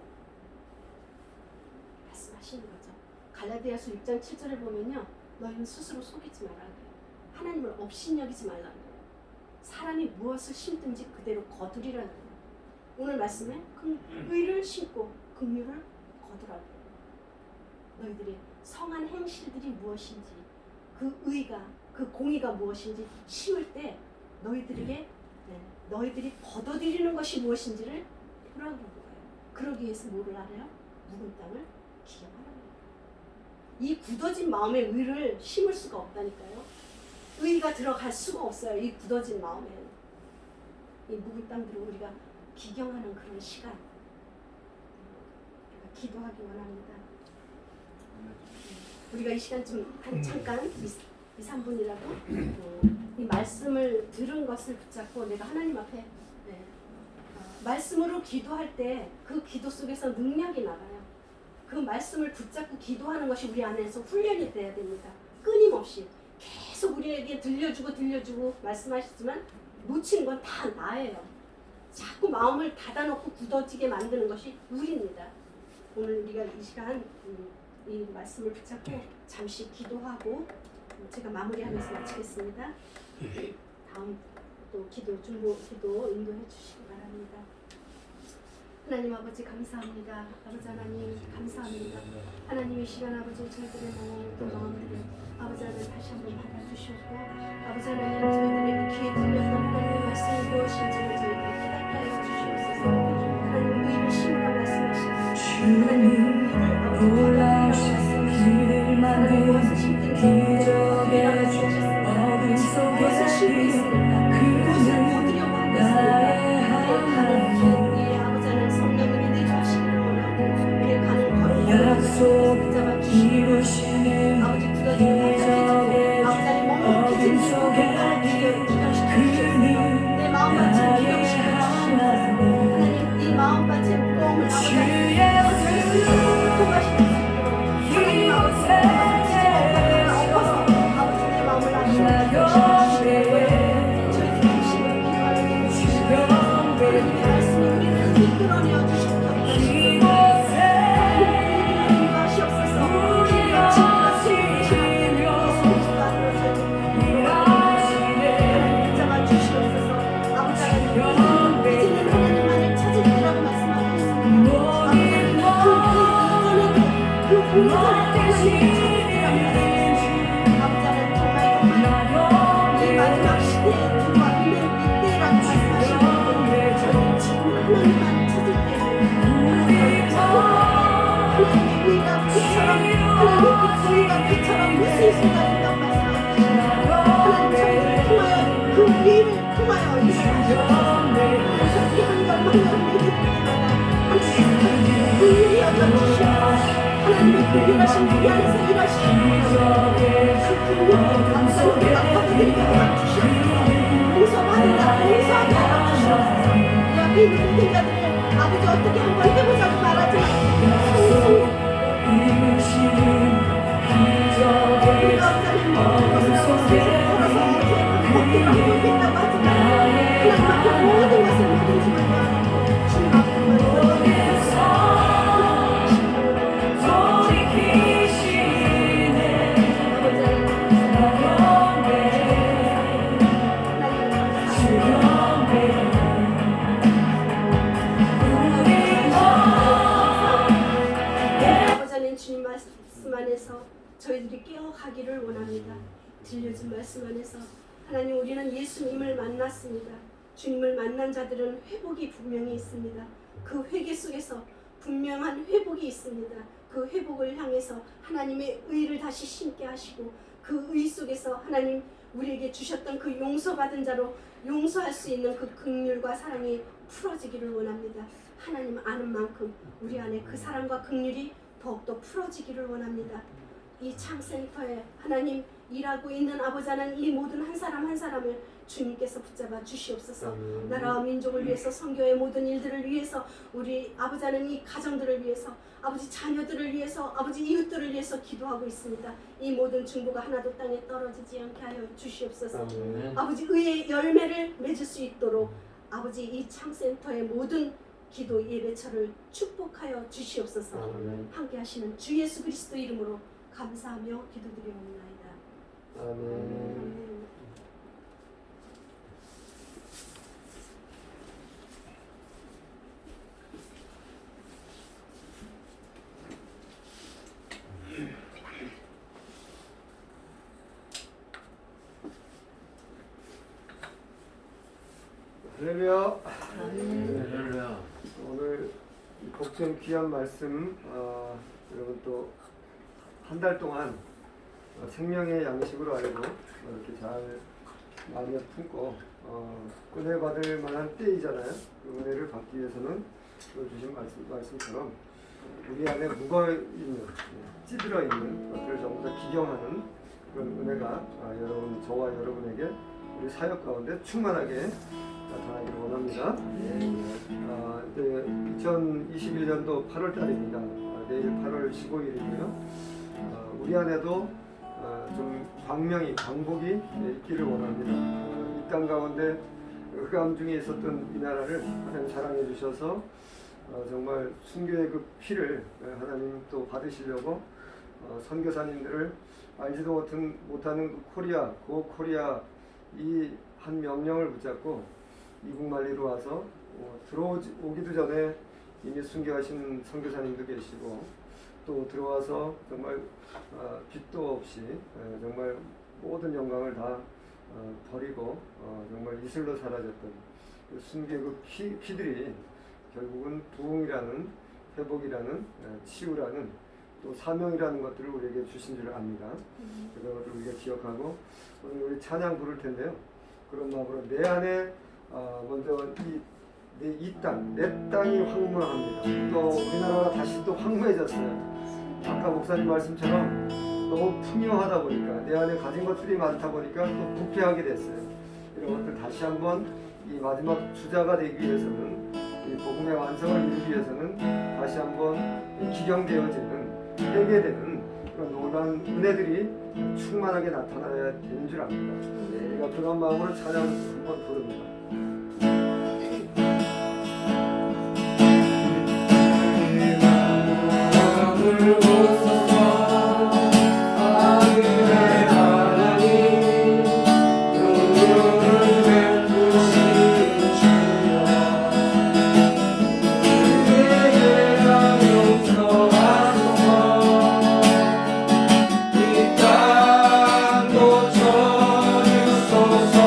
말씀하시는 거죠. 갈라디아서 6장 7절에 보면요, 너희는 스스로 속이지 말라 그래요. 하나님을 업신여기지 말라 그래요. 사람이 무엇을 심든지 그대로 거두리라 그래요. 오늘 말씀에 의를 심고 긍휼을 거두라고 그래요. 너희들이 성한 행실들이 무엇인지, 그 의가, 그 공의가 무엇인지 심을 때 너희들이 거둬들이는 것이 무엇인지를 보라고 그러는 거예요. 그러기 위해서 뭐를 하래요? 묵은 땅을 기경하라고 해요. 이 굳어진 마음에 의를 심을 수가 없다니까요. 의가 들어갈 수가 없어요. 이 굳어진 마음에. 이 묵은 땅들을 우리가 기경하는 그런 시간, 우리가 기도하기 원합니다. 우리가 이 시간 좀 잠깐 2-3분이라도 이 말씀을 들은 것을 붙잡고 내가 하나님 앞에 말씀으로 기도할 때 그 기도 속에서 능력이 나가요. 그 말씀을 붙잡고 기도하는 것이 우리 안에서 훈련이 돼야 됩니다. 끊임없이 계속 우리에게 들려주고 말씀하시지만 놓친 건 다 나예요. 자꾸 마음을 닫아놓고 굳어지게 만드는 것이 우리입니다. 오늘 우리가 이 시간 이 말씀을 붙잡고 잠시 기도하고 제가 마무리하면서 마치겠습니다. 다음 또 중보 기도 인도해 주시기 바랍니다. 하나님 아버지 감사합니다. 아버지 하나님 감사합니다. 하나님 이 시간 아버지 저희들의 마음들을 아버지 하나님 다시 한번 받아주시고 아버지 하나님 저희들에게 귀에 들렸던 하나님의 말씀이 무엇인지를 저희들이 깨닫게 하여 주시옵소서. 하나님 의를 심으라 말씀하시고 하나님 의를 아버지 바라는 무엇을 심든지 기적의 어둠 속에서 심고 있습니까? 그것을 거두려고 하고 있습니까? 이루시는 기적의 어둠 속에 그는 나의 하나님 주의 하나님의 우리 안에서 일하시는 옆에 있는 생각들을 아버지 어떻게 한번 해보자고 말하지 모든 것을 모든지 주님 말씀 안에서 저희들이 깨어가기를 원합니다. 들려진 말씀 안에서 하나님 우리는 예수님을 만났습니다. 주님을 만난 자들은 회복이 분명히 있습니다. 그 회개 속에서 분명한 회복이 있습니다. 그 회복을 향해서 하나님의 의를 다시 심게 하시고 그 의 속에서 하나님 우리에게 주셨던 그 용서받은 자로 용서할 수 있는 그 긍휼과 사랑이 풀어지기를 원합니다. 하나님 아는 만큼 우리 안에 그 사랑과 긍휼이 더욱더 풀어지기를 원합니다. 이 창센터에 하나님 일하고 있는 아버지 하나님 이 모든 한 사람 한 사람을 주님께서 붙잡아 주시옵소서. 나라와 민족을 위해서 선교의 모든 일들을 위해서 우리 아버지 하나님 이 가정들을 위해서 아버지 자녀들을 위해서 아버지 이웃들을 위해서 기도하고 있습니다. 이 모든 중보가 하나도 땅에 떨어지지 않게 하여 주시옵소서. 아버지 의의 열매를 맺을 수 있도록 아버지 이 창센터의 모든 기도 예배처를 축복하여 주시옵소서. 함께 하시는 주 예수 그리스도 이름으로 감사하며 기도드리옵나이다. 아멘. 할렐루야. 할렐루야. 오늘 이 복된 귀한 말씀 여러분 또 한 달 동안 생명의 양식으로 알고 이렇게 잘 마음에 품고 은혜 받을 만한 때이잖아요. 그 은혜를 받기 위해서는 주신 말씀처럼 우리 안에 묵어있는 찌들어 있는 것들을 전부 다 기경하는 그런 은혜가 여러분 저와 여러분에게 우리 사역 가운데 충만하게 나타나기를 원합니다. 이제 2021년도 8월 달입니다. 내일 8월 15일이고요. 우리 안에도 좀 광명이 광복이 있기를 원합니다. 이 땅 가운데 흑암 중에 있었던 이 나라를 하나님 사랑해 주셔서 정말 순교의 그 피를 하나님 또 받으시려고 선교사님들을 알지도 못하는 그 코리아, 고 코리아 이 한 명령을 붙잡고 이국만리로 와서 들어오기도 전에 이미 순교하신 선교사님도 계시고 또 들어와서 정말 빚도 없이 정말 모든 영광을 다 버리고 정말 이슬로 사라졌던 그 순교의 그 피들이 결국은 부흥이라는 회복이라는 치유라는 또 사명이라는 것들을 우리에게 주신 줄 압니다. 그런 것들을 우리가 기억하고 오늘 우리 찬양 부를 텐데요. 그런 마음으로 내 안에 먼저 이 땅, 내 땅이 황무합니다. 또 우리나라가 다시 또 황무해졌어요. 아까 목사님 말씀처럼 너무 풍요하다 보니까 내 안에 가진 것들이 많다 보니까 또 부패하게 됐어요. 이런 것들 다시 한번 이 마지막 주자가 되기 위해서는 이 복음의 완성을 이루기 위해서는 다시 한번 기경되어지는 회개되는 그런 놀라운 은혜들이 충만하게 나타나야 되는 줄 압니다. 우리가 그런 마음으로 찬양 한번 부릅니다. 이 땅도 쳐주소서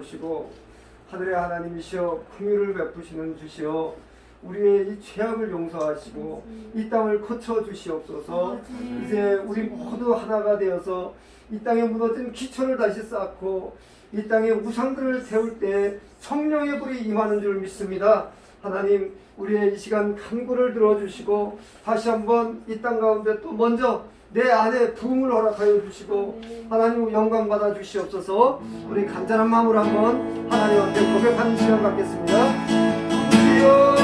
오시고 하늘의 하나님이시여 긍휼을 베푸시는 주시여 우리의 이 죄악을 용서하시고 이 땅을 거쳐 주시옵소서. 이제 우리 모두 하나가 되어서 이 땅에 무너진 기초를 다시 쌓고 이 땅에 우상들을 세울 때 성령의 불이 임하는 줄 믿습니다. 하나님 우리의 이 시간 간구를 들어주시고 다시 한번 이 땅 가운데 또 먼저 내 안에 부흥을 허락하여 주시고 하나님 영광 받아 주시옵소서. 우리 간절한 마음으로 한번 하나님 앞에 고백하는 시간 갖겠습니다. 주여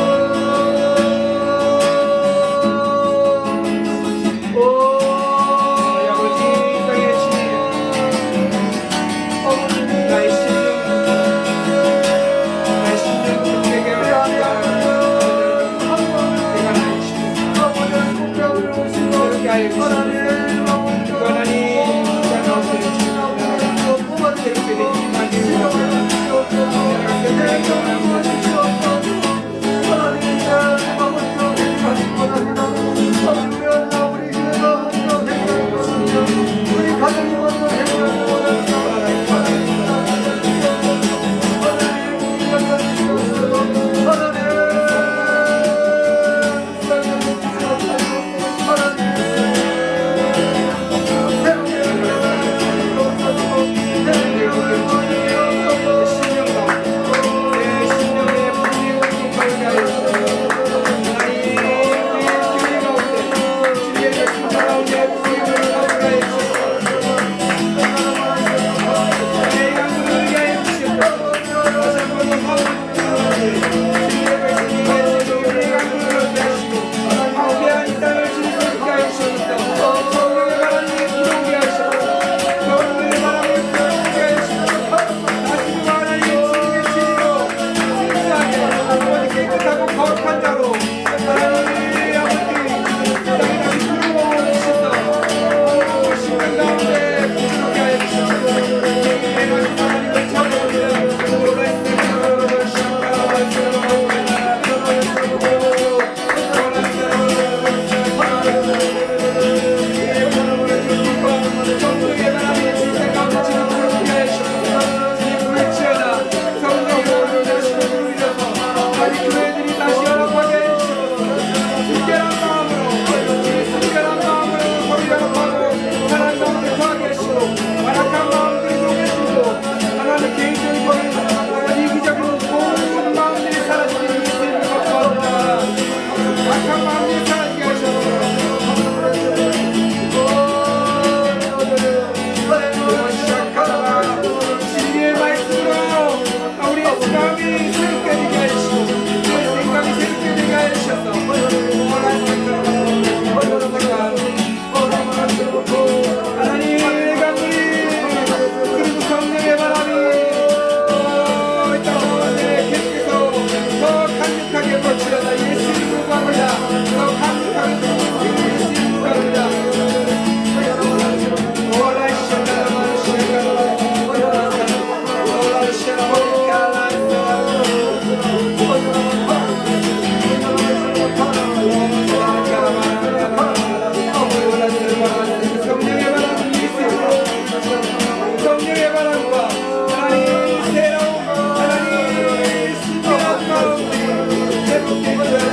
하나님 새로운 하나님 신비한 가운데 새롭게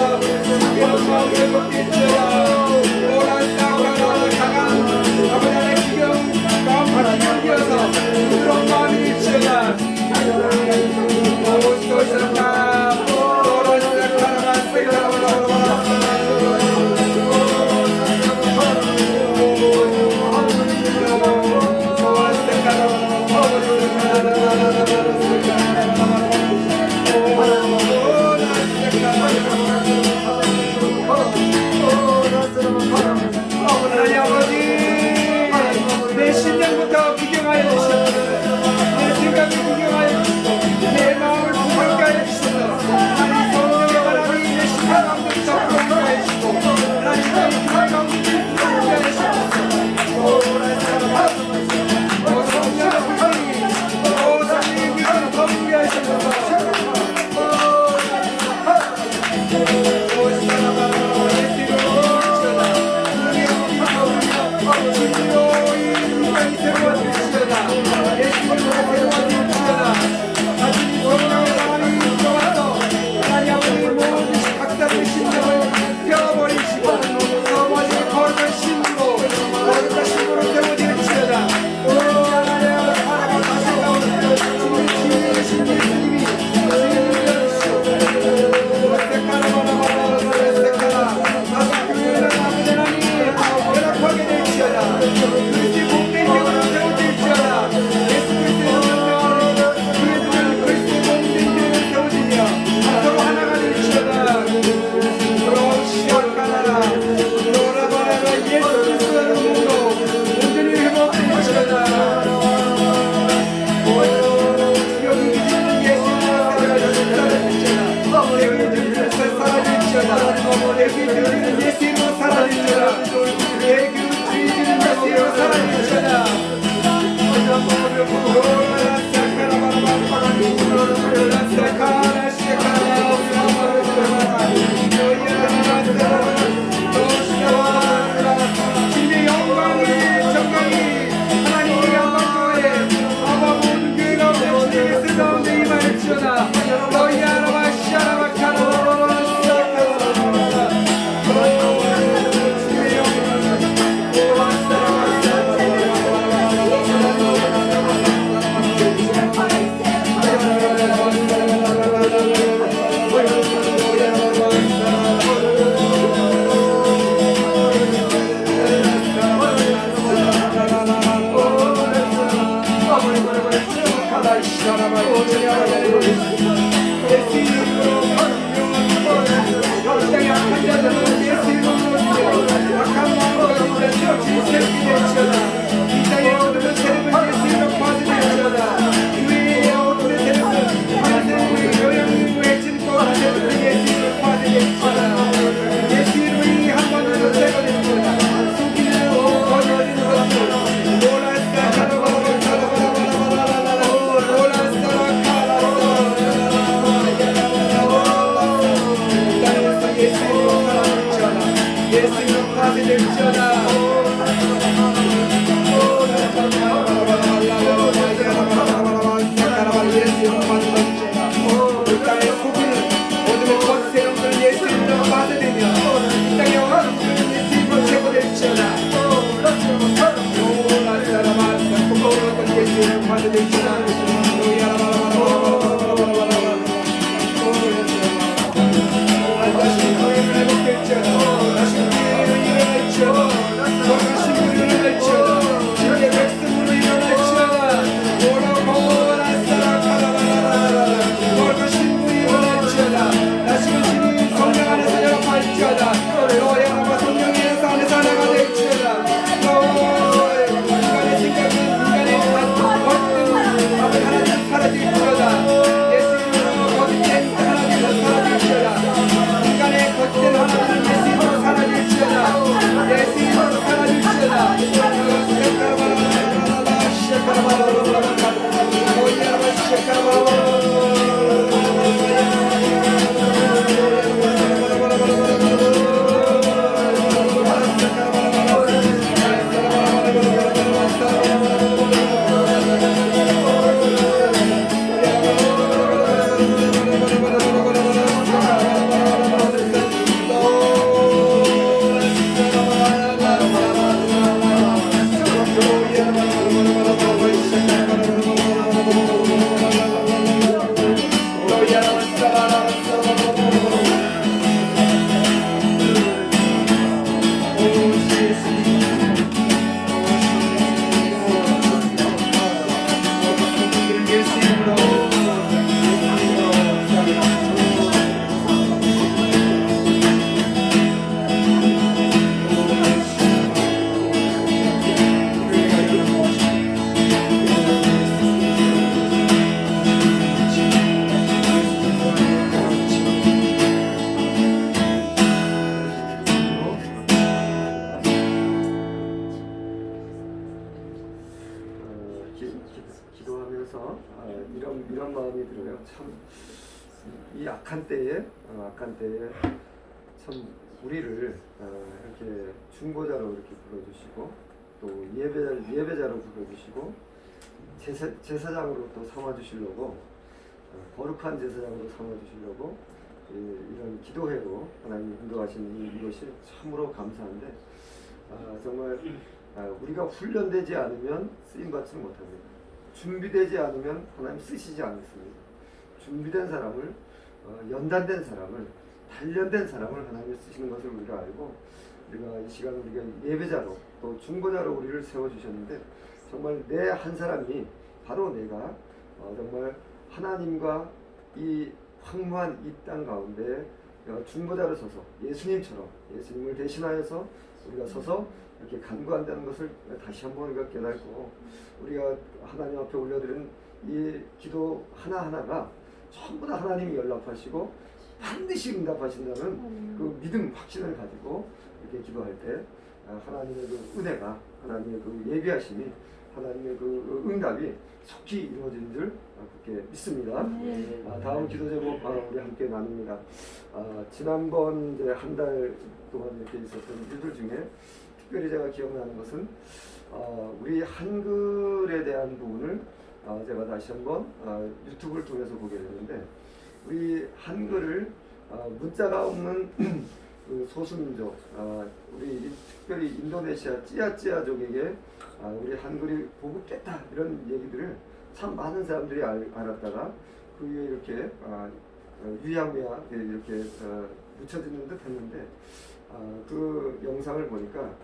사라질지어다. 내 기도는 예수 이름으로 사라질지어다. 내 기도는 예수 사라질지어다. 주님의 영광이 정강이 하나님의 영광 교회 아바 모든 교회가 오늘 주님의 뜻 가운데 임하였지어다. 너희 아라바 시아라바 카라바라바 주님의 기도하면서 이런 마음이 들어요. 참 이 악한 때에 참 우리를 이렇게 중보자로 이렇게 불러주시고 또 예배자로 불러주시고 제사장으로 또 삼아주시려고 거룩한 제사장으로 삼아주시려고 이런 기도회로 하나님 인도하신 이것이 참으로 감사한데 정말 우리가 훈련되지 않으면 쓰임받지 못합니다. 준비되지 않으면 하나님 쓰시지 않습니다. 준비된 사람을 연단된 사람을 단련된 사람을 하나님이 쓰시는 것을 우리가 알고 우리가 이 시간 우리가 예배자로 또 중보자로 우리를 세워주셨는데 정말 내 한 사람이 바로 내가 정말 하나님과 이 황무한 이 땅 가운데 중보자로 서서 예수님처럼 예수님을 대신하여서 우리가 서서 이렇게 간구한다는 것을 다시 한번 우리가 깨닫고 우리가 하나님 앞에 올려드린 이 기도 하나하나가 전부 다 하나님이 연락하시고 반드시 응답하신다는 그 믿음 확신을 가지고 이렇게 기도할 때 하나님의 그 은혜가, 하나님의 그 예비하심이, 하나님의 그 응답이 속히 이루어진 줄 그렇게 믿습니다. 다음 기도 제목 우리 함께 나눕니다. 지난번 이제 한 달 동안 이렇게 있었던 일들 중에 특별히 제가 기억나는 것은 우리 한글에 대한 부분을 제가 다시 한번 유튜브를 통해서 보게 됐는데, 우리 한글을 문자가 없는 그 소수민족, 우리 특별히 인도네시아 찌아찌아족에게 우리 한글이 보급됐다 이런 얘기들을 참 많은 사람들이 알았다가 그 위에 이렇게 유야무야 이렇게 묻혀지는 듯 했는데, 그 영상을 보니까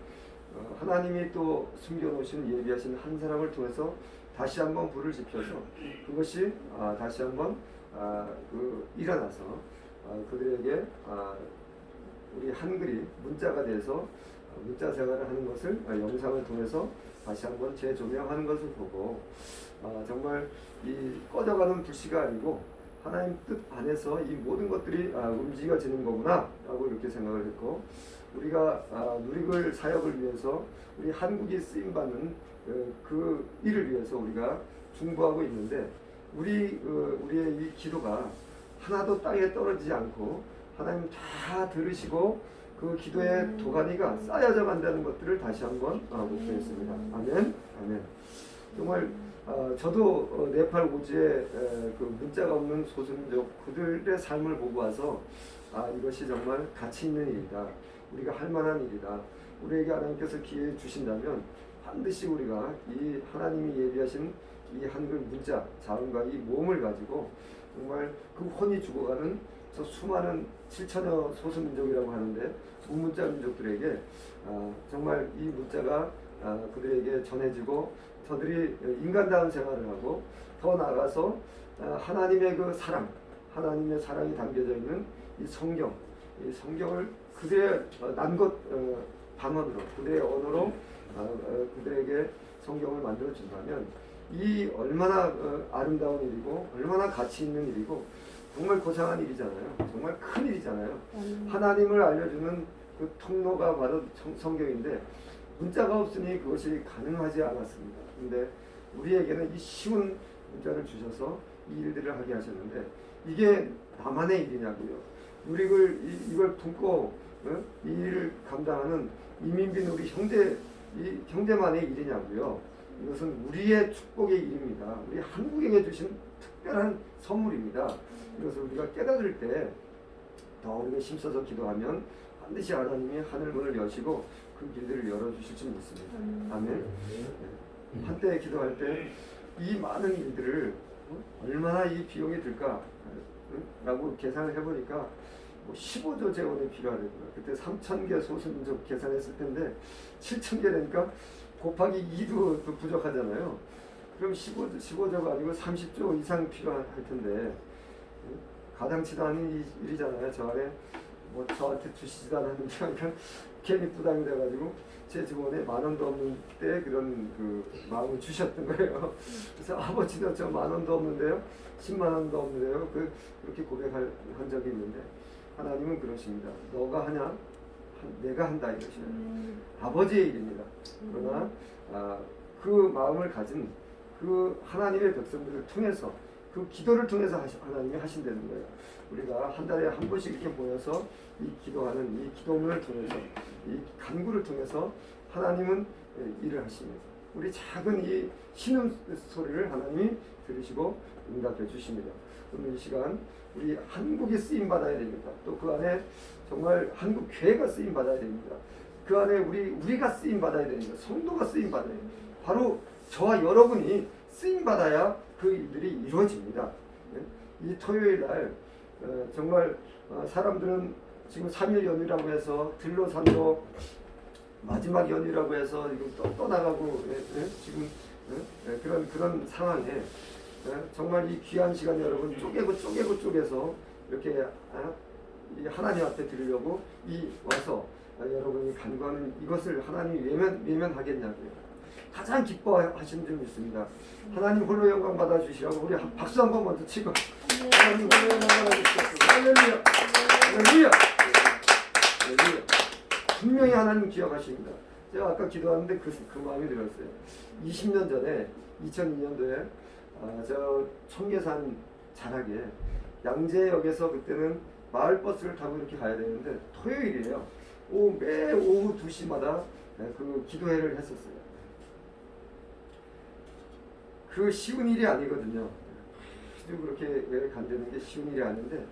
하나님이 또 숨겨놓으신 예비하신 한 사람을 통해서 다시 한번 불을 지펴서 그것이 다시 한번 일어나서 그들에게 우리 한글이 문자가 돼서 문자 생활을 하는 것을 영상을 통해서 다시 한번 재조명하는 것을 보고 정말 이 꺼져가는 불씨가 아니고 하나님 뜻 안에서 이 모든 것들이 움직여지는 거구나 라고 이렇게 생각을 했고, 우리가 누리글 사역을 위해서 우리 한국이 쓰임받는 그 일을 위해서 우리가 중보하고 있는데, 우리의 이 기도가 하나도 땅에 떨어지지 않고 하나님 다 들으시고 그 기도의 도가니가 쌓여져 간다는 것들을 다시 한번 목표했습니다. 아멘. 아멘. 정말 저도 네팔 오지에 그 문자가 없는 소수민족 그들의 삶을 보고 와서 이것이 정말 가치 있는 일이다. 우리가 할 만한 일이다. 우리에게 하나님께서 기회 주신다면 반드시 우리가 이 하나님이 예비하신 이 한글 문자 자음과 이 모험을 가지고 정말 그 혼이 죽어가는 저 수많은 7천여 소수민족이라고 하는데 무문자 민족들에게 정말 이 문자가 그들에게 전해지고 저들이 인간다운 생활을 하고 더 나아가서 하나님의 그 사랑, 하나님의 사랑이 담겨져 있는 이 성경을 그들의 난것 방언으로, 그들의 언어로 그들에게 성경을 만들어 준다면 이 얼마나 아름다운 일이고 얼마나 가치 있는 일이고 정말 고상한 일이잖아요. 정말 큰 일이잖아요. 하나님을 알려주는 그 통로가 바로 성경인데 문자가 없으니 그것이 가능하지 않았습니다. 근데 우리에게는 이 쉬운 문자를 주셔서 이 일들을 하게 하셨는데 이게 나만의 일이냐고요. 이걸 품고 이 일을 감당하는 이민빈 우리 형제만의 일이냐고요. 이것은 우리의 축복의 일입니다. 우리 한국에게 주신 특별한 선물입니다. 이것을 우리가 깨달을 때 더 우리가 힘써서 기도하면 반드시 하나님이 하늘 문을 여시고 그 길들을 열어주실 줄 믿습니다. 아멘. 한때 기도할 때 이 많은 일들을 얼마나 이 비용이 들까 라고 계산을 해보니까 뭐 15조 재원이 필요하더라고요. 그때 3,000개 소수민족 계산했을 텐데 7,000개 되니까 곱하기 2도 부족하잖아요. 그럼 15조가 아니고 30조 이상 필요할 텐데 가당치도 않은 일이잖아요. 저 안에 뭐 저한테 주시지도 않았는데 그러니까 괜히 부담이 돼가지고 제 직원에 10,000원도 없는 때 그런 그 마음을 주셨던 거예요. 그래서 아버지도 저 10,000원도 없는데요, 100,000원도 없는데요, 그렇게 고백한 적이 있는데 하나님은 그러십니다. 너가 하냐? 내가 한다 이것이에요. 아버지의 일입니다. 그러나 그 마음을 가진 그 하나님의 백성들을 통해서 그 기도를 통해서 하나님이 하신다는 거예요. 우리가 한 달에 한 번씩 이렇게 모여서 이 기도하는 이 기도문을 통해서 이 간구를 통해서 하나님은 일을 하십니다. 우리 작은 이 신음 소리를 하나님이 들으시고 응답해 주십니다. 오늘 이 시간 우리 한국이 쓰임 받아야 됩니다. 또 그 안에 정말 한국 교회가 쓰임 받아야 됩니다. 그 안에 우리가 쓰임 받아야 됩니다. 성도가 쓰임 받아야 됩니다. 바로 저와 여러분이 쓰임 받아야 그 일들이 이루어집니다. 이 토요일 날 정말 사람들은 지금 3일 연휴라고 해서 들로 산로 마지막 연휴라고 해서 지금 떠나가고 지금 그런 상황에 정말 이 귀한 시간 여러분 쪼개서 이렇게 하나님 앞에 드리려고 와서 여러분이 간구하는 이것을 하나님이 외면하겠냐고요. 가장 기뻐하시는 줄 믿습니다. 하나님 홀로 영광 받아주시라고 우리 박수 한번 먼저 치고 하나님 홀로 영광 받아주시옵소서. 할렐루야. 하나님 기억하십니다. 제가 아까 기도하는데 그 마음이 들었어요. 20년 전에 2002년도에 저 청계산 자락에 양재역에서 그때는 마을버스를 타고 이렇게 가야 되는데 토요일이에요. 매 오후 2시마다 그 기도회를 했었어요. 그 쉬운 일이 아니거든요. 기도 그렇게 간다는 게 쉬운 일이 아닌데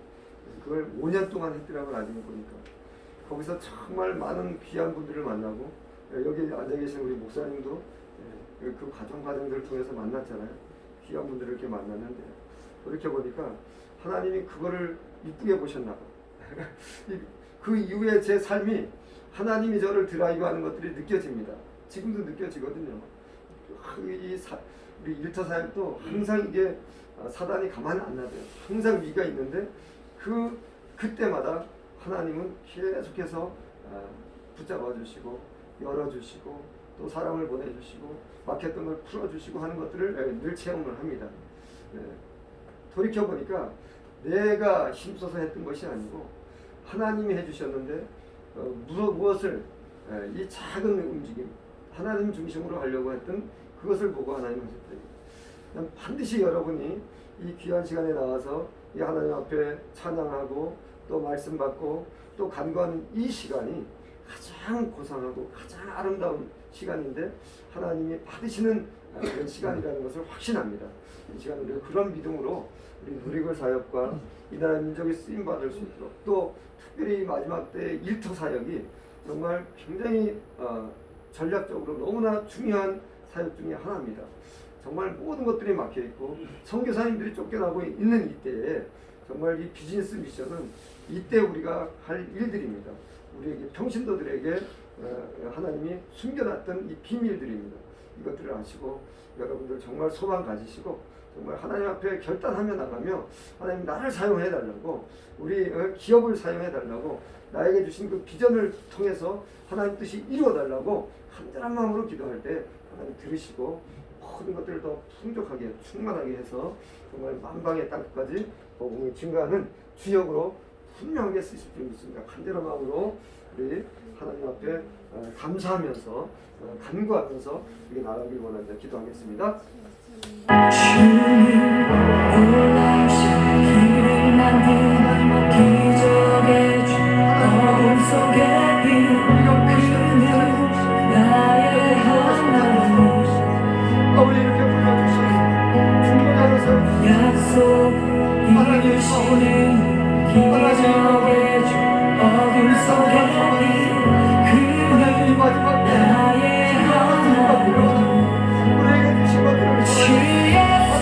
그걸 5년 동안 했더라고요. 나중에 보니까 거기서 정말 많은 귀한 분들을 만나고 여기 앉아 계신 우리 목사님도 그 과정들을 통해서 만났잖아요. 귀한 분들을 이렇게 만났는데 돌이켜보니까 하나님이 그거를 이쁘게 보셨나 봐. 그 이후에 제 삶이 하나님이 저를 드라이브하는 것들이 느껴집니다. 지금도 느껴지거든요. 우리 일터 사역도 항상 이게 사단이 가만히 안 놔둬요. 항상 위가 있는데 그때마다 하나님은 계속해서 붙잡아 주시고 열어주시고 또 사람을 보내주시고 막혔던 걸 풀어주시고 하는 것들을 늘 체험을 합니다. 돌이켜보니까 내가 힘써서 했던 것이 아니고 하나님이 해주셨는데 무엇을 이 작은 움직임 하나님 중심으로 하려고 했던 그것을 보고 하나님 하셨다. 반드시 여러분이 이 귀한 시간에 나와서 이 하나님 앞에 찬양하고 또 말씀 받고 또 간구하는 이 시간이 가장 고상하고 가장 아름다운 시간인데 하나님이 받으시는 그런 시간이라는 것을 확신합니다. 이 시간을 우리가 그런 믿음으로 우리 누리글 사역과 이 나라 민족이 쓰임 받을 수 있도록 또 특별히 마지막 때 일터 사역이 정말 굉장히 전략적으로 너무나 중요한 사역 중에 하나입니다. 정말 모든 것들이 막혀 있고 선교사님들이 쫓겨나고 있는 이때에 정말 이 비즈니스 미션은 이때 우리가 할 일들입니다. 우리에게 평신도들에게 하나님이 숨겨놨던 이 비밀들입니다. 이것들을 아시고 여러분들 정말 소망 가지시고 정말 하나님 앞에 결단하며 나가며 하나님 나를 사용해 달라고 우리 기업을 사용해 달라고 나에게 주신 그 비전을 통해서 하나님 뜻이 이루어 달라고 간절한 마음으로 기도할 때 하나님 들으시고 모든 것들을 더 풍족하게 충만하게 해서 정말 만방의 땅끝까지 복음이 증가하는 주역으로 분명하게 쓰실 줄 믿습니다. 간절한 마음으로 우리 하나님 앞에 감사하면서 간구하면서 이게 나가길 원합니다. 기도하겠습니다. 주님 놀라신 길을 만든 기적의 주 어둠 속에 그는 나의 하나님 아버지 이렇게 불러주신 중보자로서 약속 이루시는 기적의 주 어둠 속에 그는 마지막 때 나의 하나님 우리에게 주신 것들을 주 예수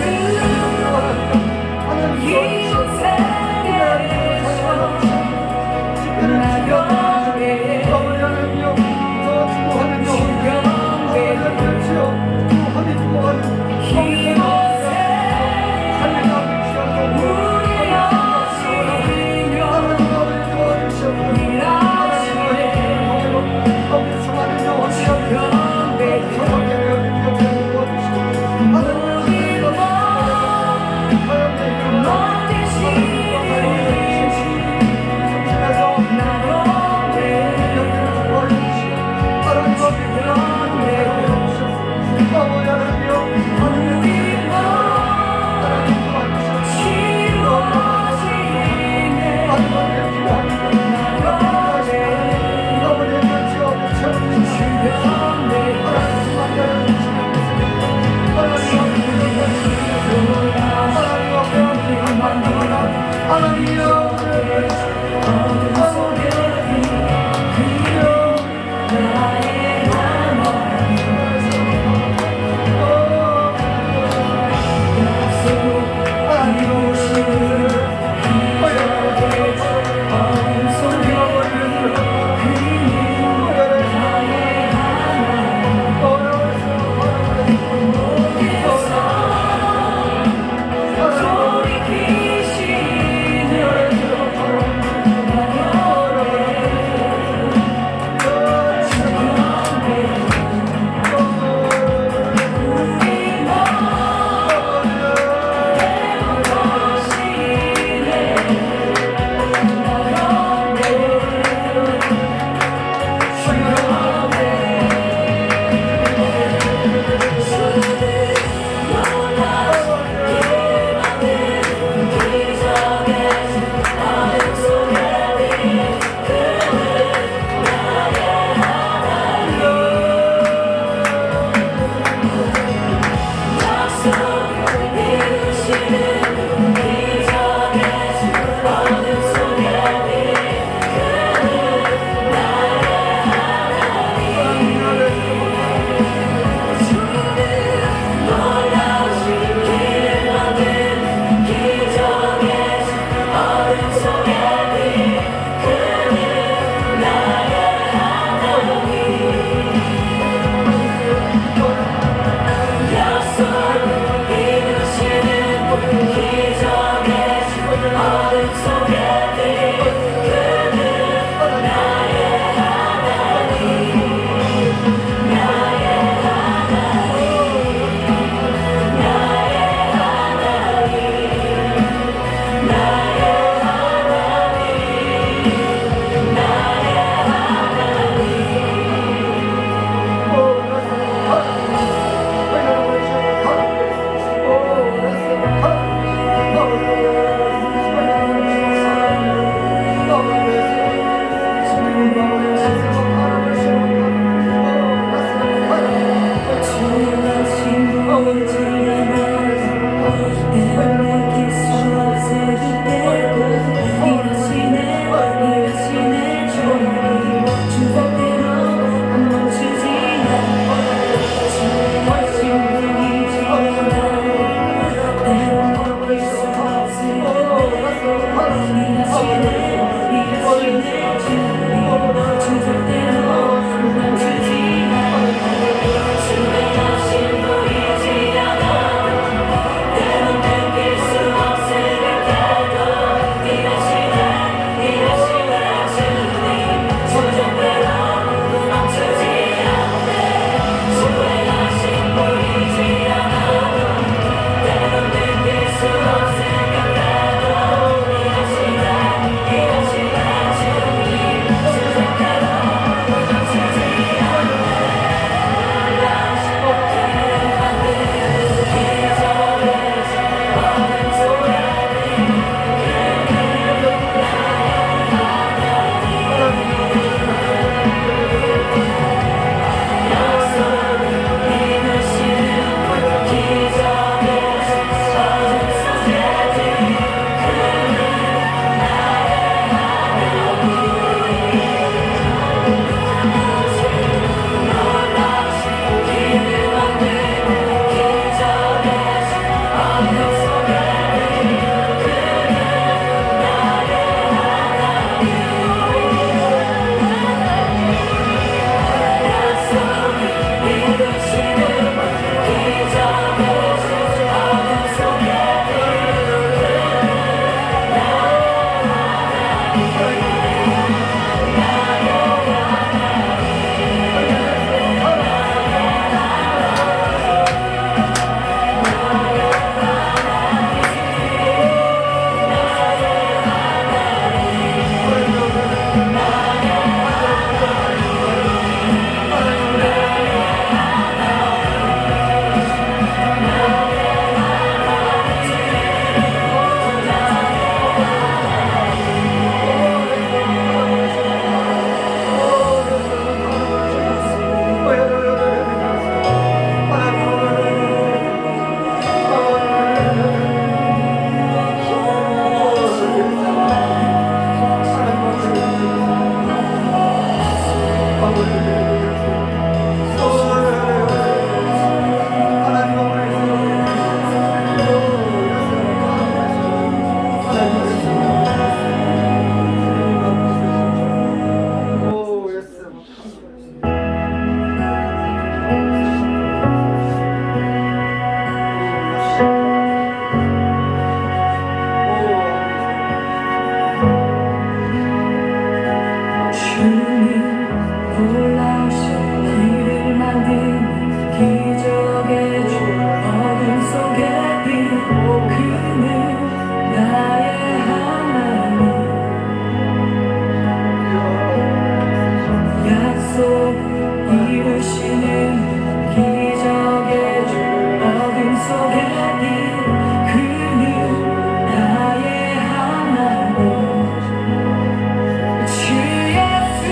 주 예수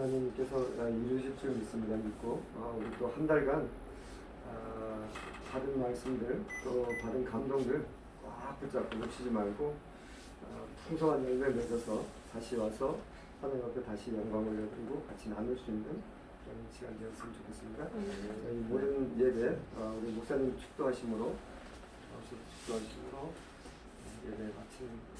하나님께서 이루실 줄 믿습니다. 믿고 우리 또 한 달간 받은 말씀들 또 받은 감동들 꽉 붙잡고 놓치지 말고 풍성한 열매를 맺어서 다시 와서 하나님 앞에 다시 영광을 올려드리고 같이 나눌 수 있는 그런 시간 되었으면 좋겠습니다. 저희 모든 예배 우리 목사님 축도하심으로 예배 마치는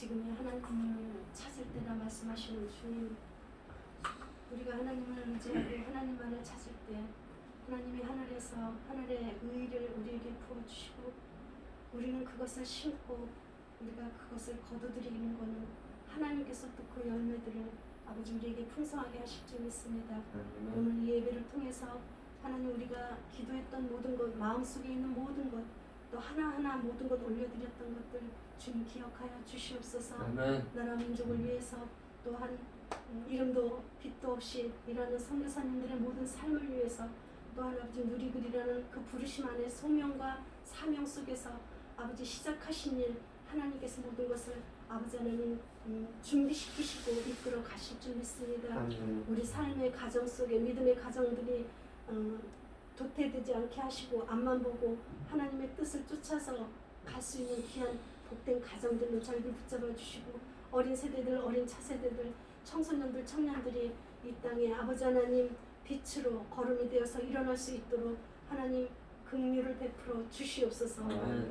지금이 하나님을 찾을 때라 말씀하시는 주님, 우리가 하나님을 의지하고 하나님만을 찾을 때 하나님이 하늘에서 하늘의 의를 우리에게 부어주시고 우리는 그것을 심고 우리가 그것을 거두드리는 것은 하나님께서 또 그 열매들을 아버지 우리에게 풍성하게 하실 줄 믿습니다. 오늘 이 예배를 통해서 하나님 우리가 기도했던 모든 것, 마음속에 있는 모든 것, 또 하나하나 모든 것 올려드렸던 것들 주님 기억하여 주시옵소서. 아멘. 나라 민족을 위해서 또한 이름도 빛도 없이 일하는 선교사님들의 모든 삶을 위해서 또한 아버지 누리그리라는 그 부르심 안에 소명과 사명 속에서 아버지 시작하신 일 하나님께서 모든 것을 아버지 하나님 준비시키시고 이끌어 가실 줄 믿습니다. 아멘. 우리 삶의 가정 속에 믿음의 가정들이 도태되지 않게 하시고 앞만 보고 하나님의 뜻을 쫓아서 갈 수 있는 귀한 복된 가정들로 저희들 붙잡아 주시고 어린 세대들, 어린 차세대들, 청소년들, 청년들이 이 땅에 아버지 하나님 빛으로 거름이 되어서 일어날 수 있도록 하나님 긍휼을 베풀어 주시옵소서.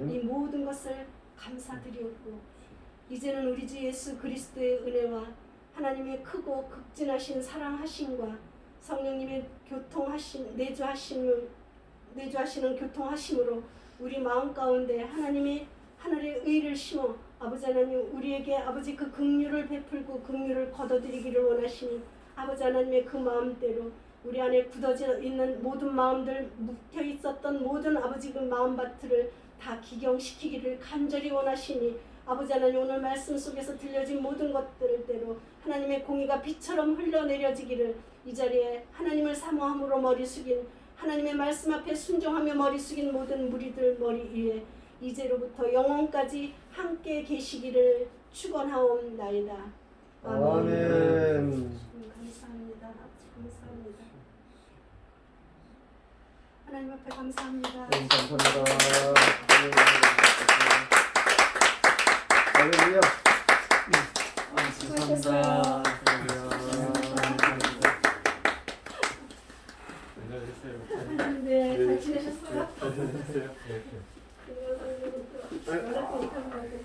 이 모든 것을 감사드리옵고 이제는 우리 주 예수 그리스도의 은혜와 하나님의 크고 극진하신 사랑하심과 성령님의 내주하시는 교통하심으로 우리 마음 가운데 하나님이 하늘의 의를 심어 아버지 하나님 우리에게 아버지 그 긍휼을 베풀고 긍휼을 거둬들이기를 원하시니 아버지 하나님의 그 마음대로 우리 안에 굳어져 있는 모든 마음들 묵혀 있었던 모든 아버지 그 마음밭을 다 기경시키기를 간절히 원하시니 아버지 하나님 오늘 말씀 속에서 들려진 모든 것들대로 하나님의 공의가 빛처럼 흘러내려지기를 이 자리에 하나님을 사모함으로 머리 숙인 하나님의 말씀 앞에 순종하며 머리 숙인 모든 무리들 머리 위에 이제로부터 영원까지 함께 계시기를 축원하옵나이다. 아멘. 감사합니다. 감사합니다. 하나님 앞에 감사합니다. 네, 감사합니다. 할렐루야. 감사합니다. 네, 잘 지내셨어요? 잘 지내셨어요? 연락하니까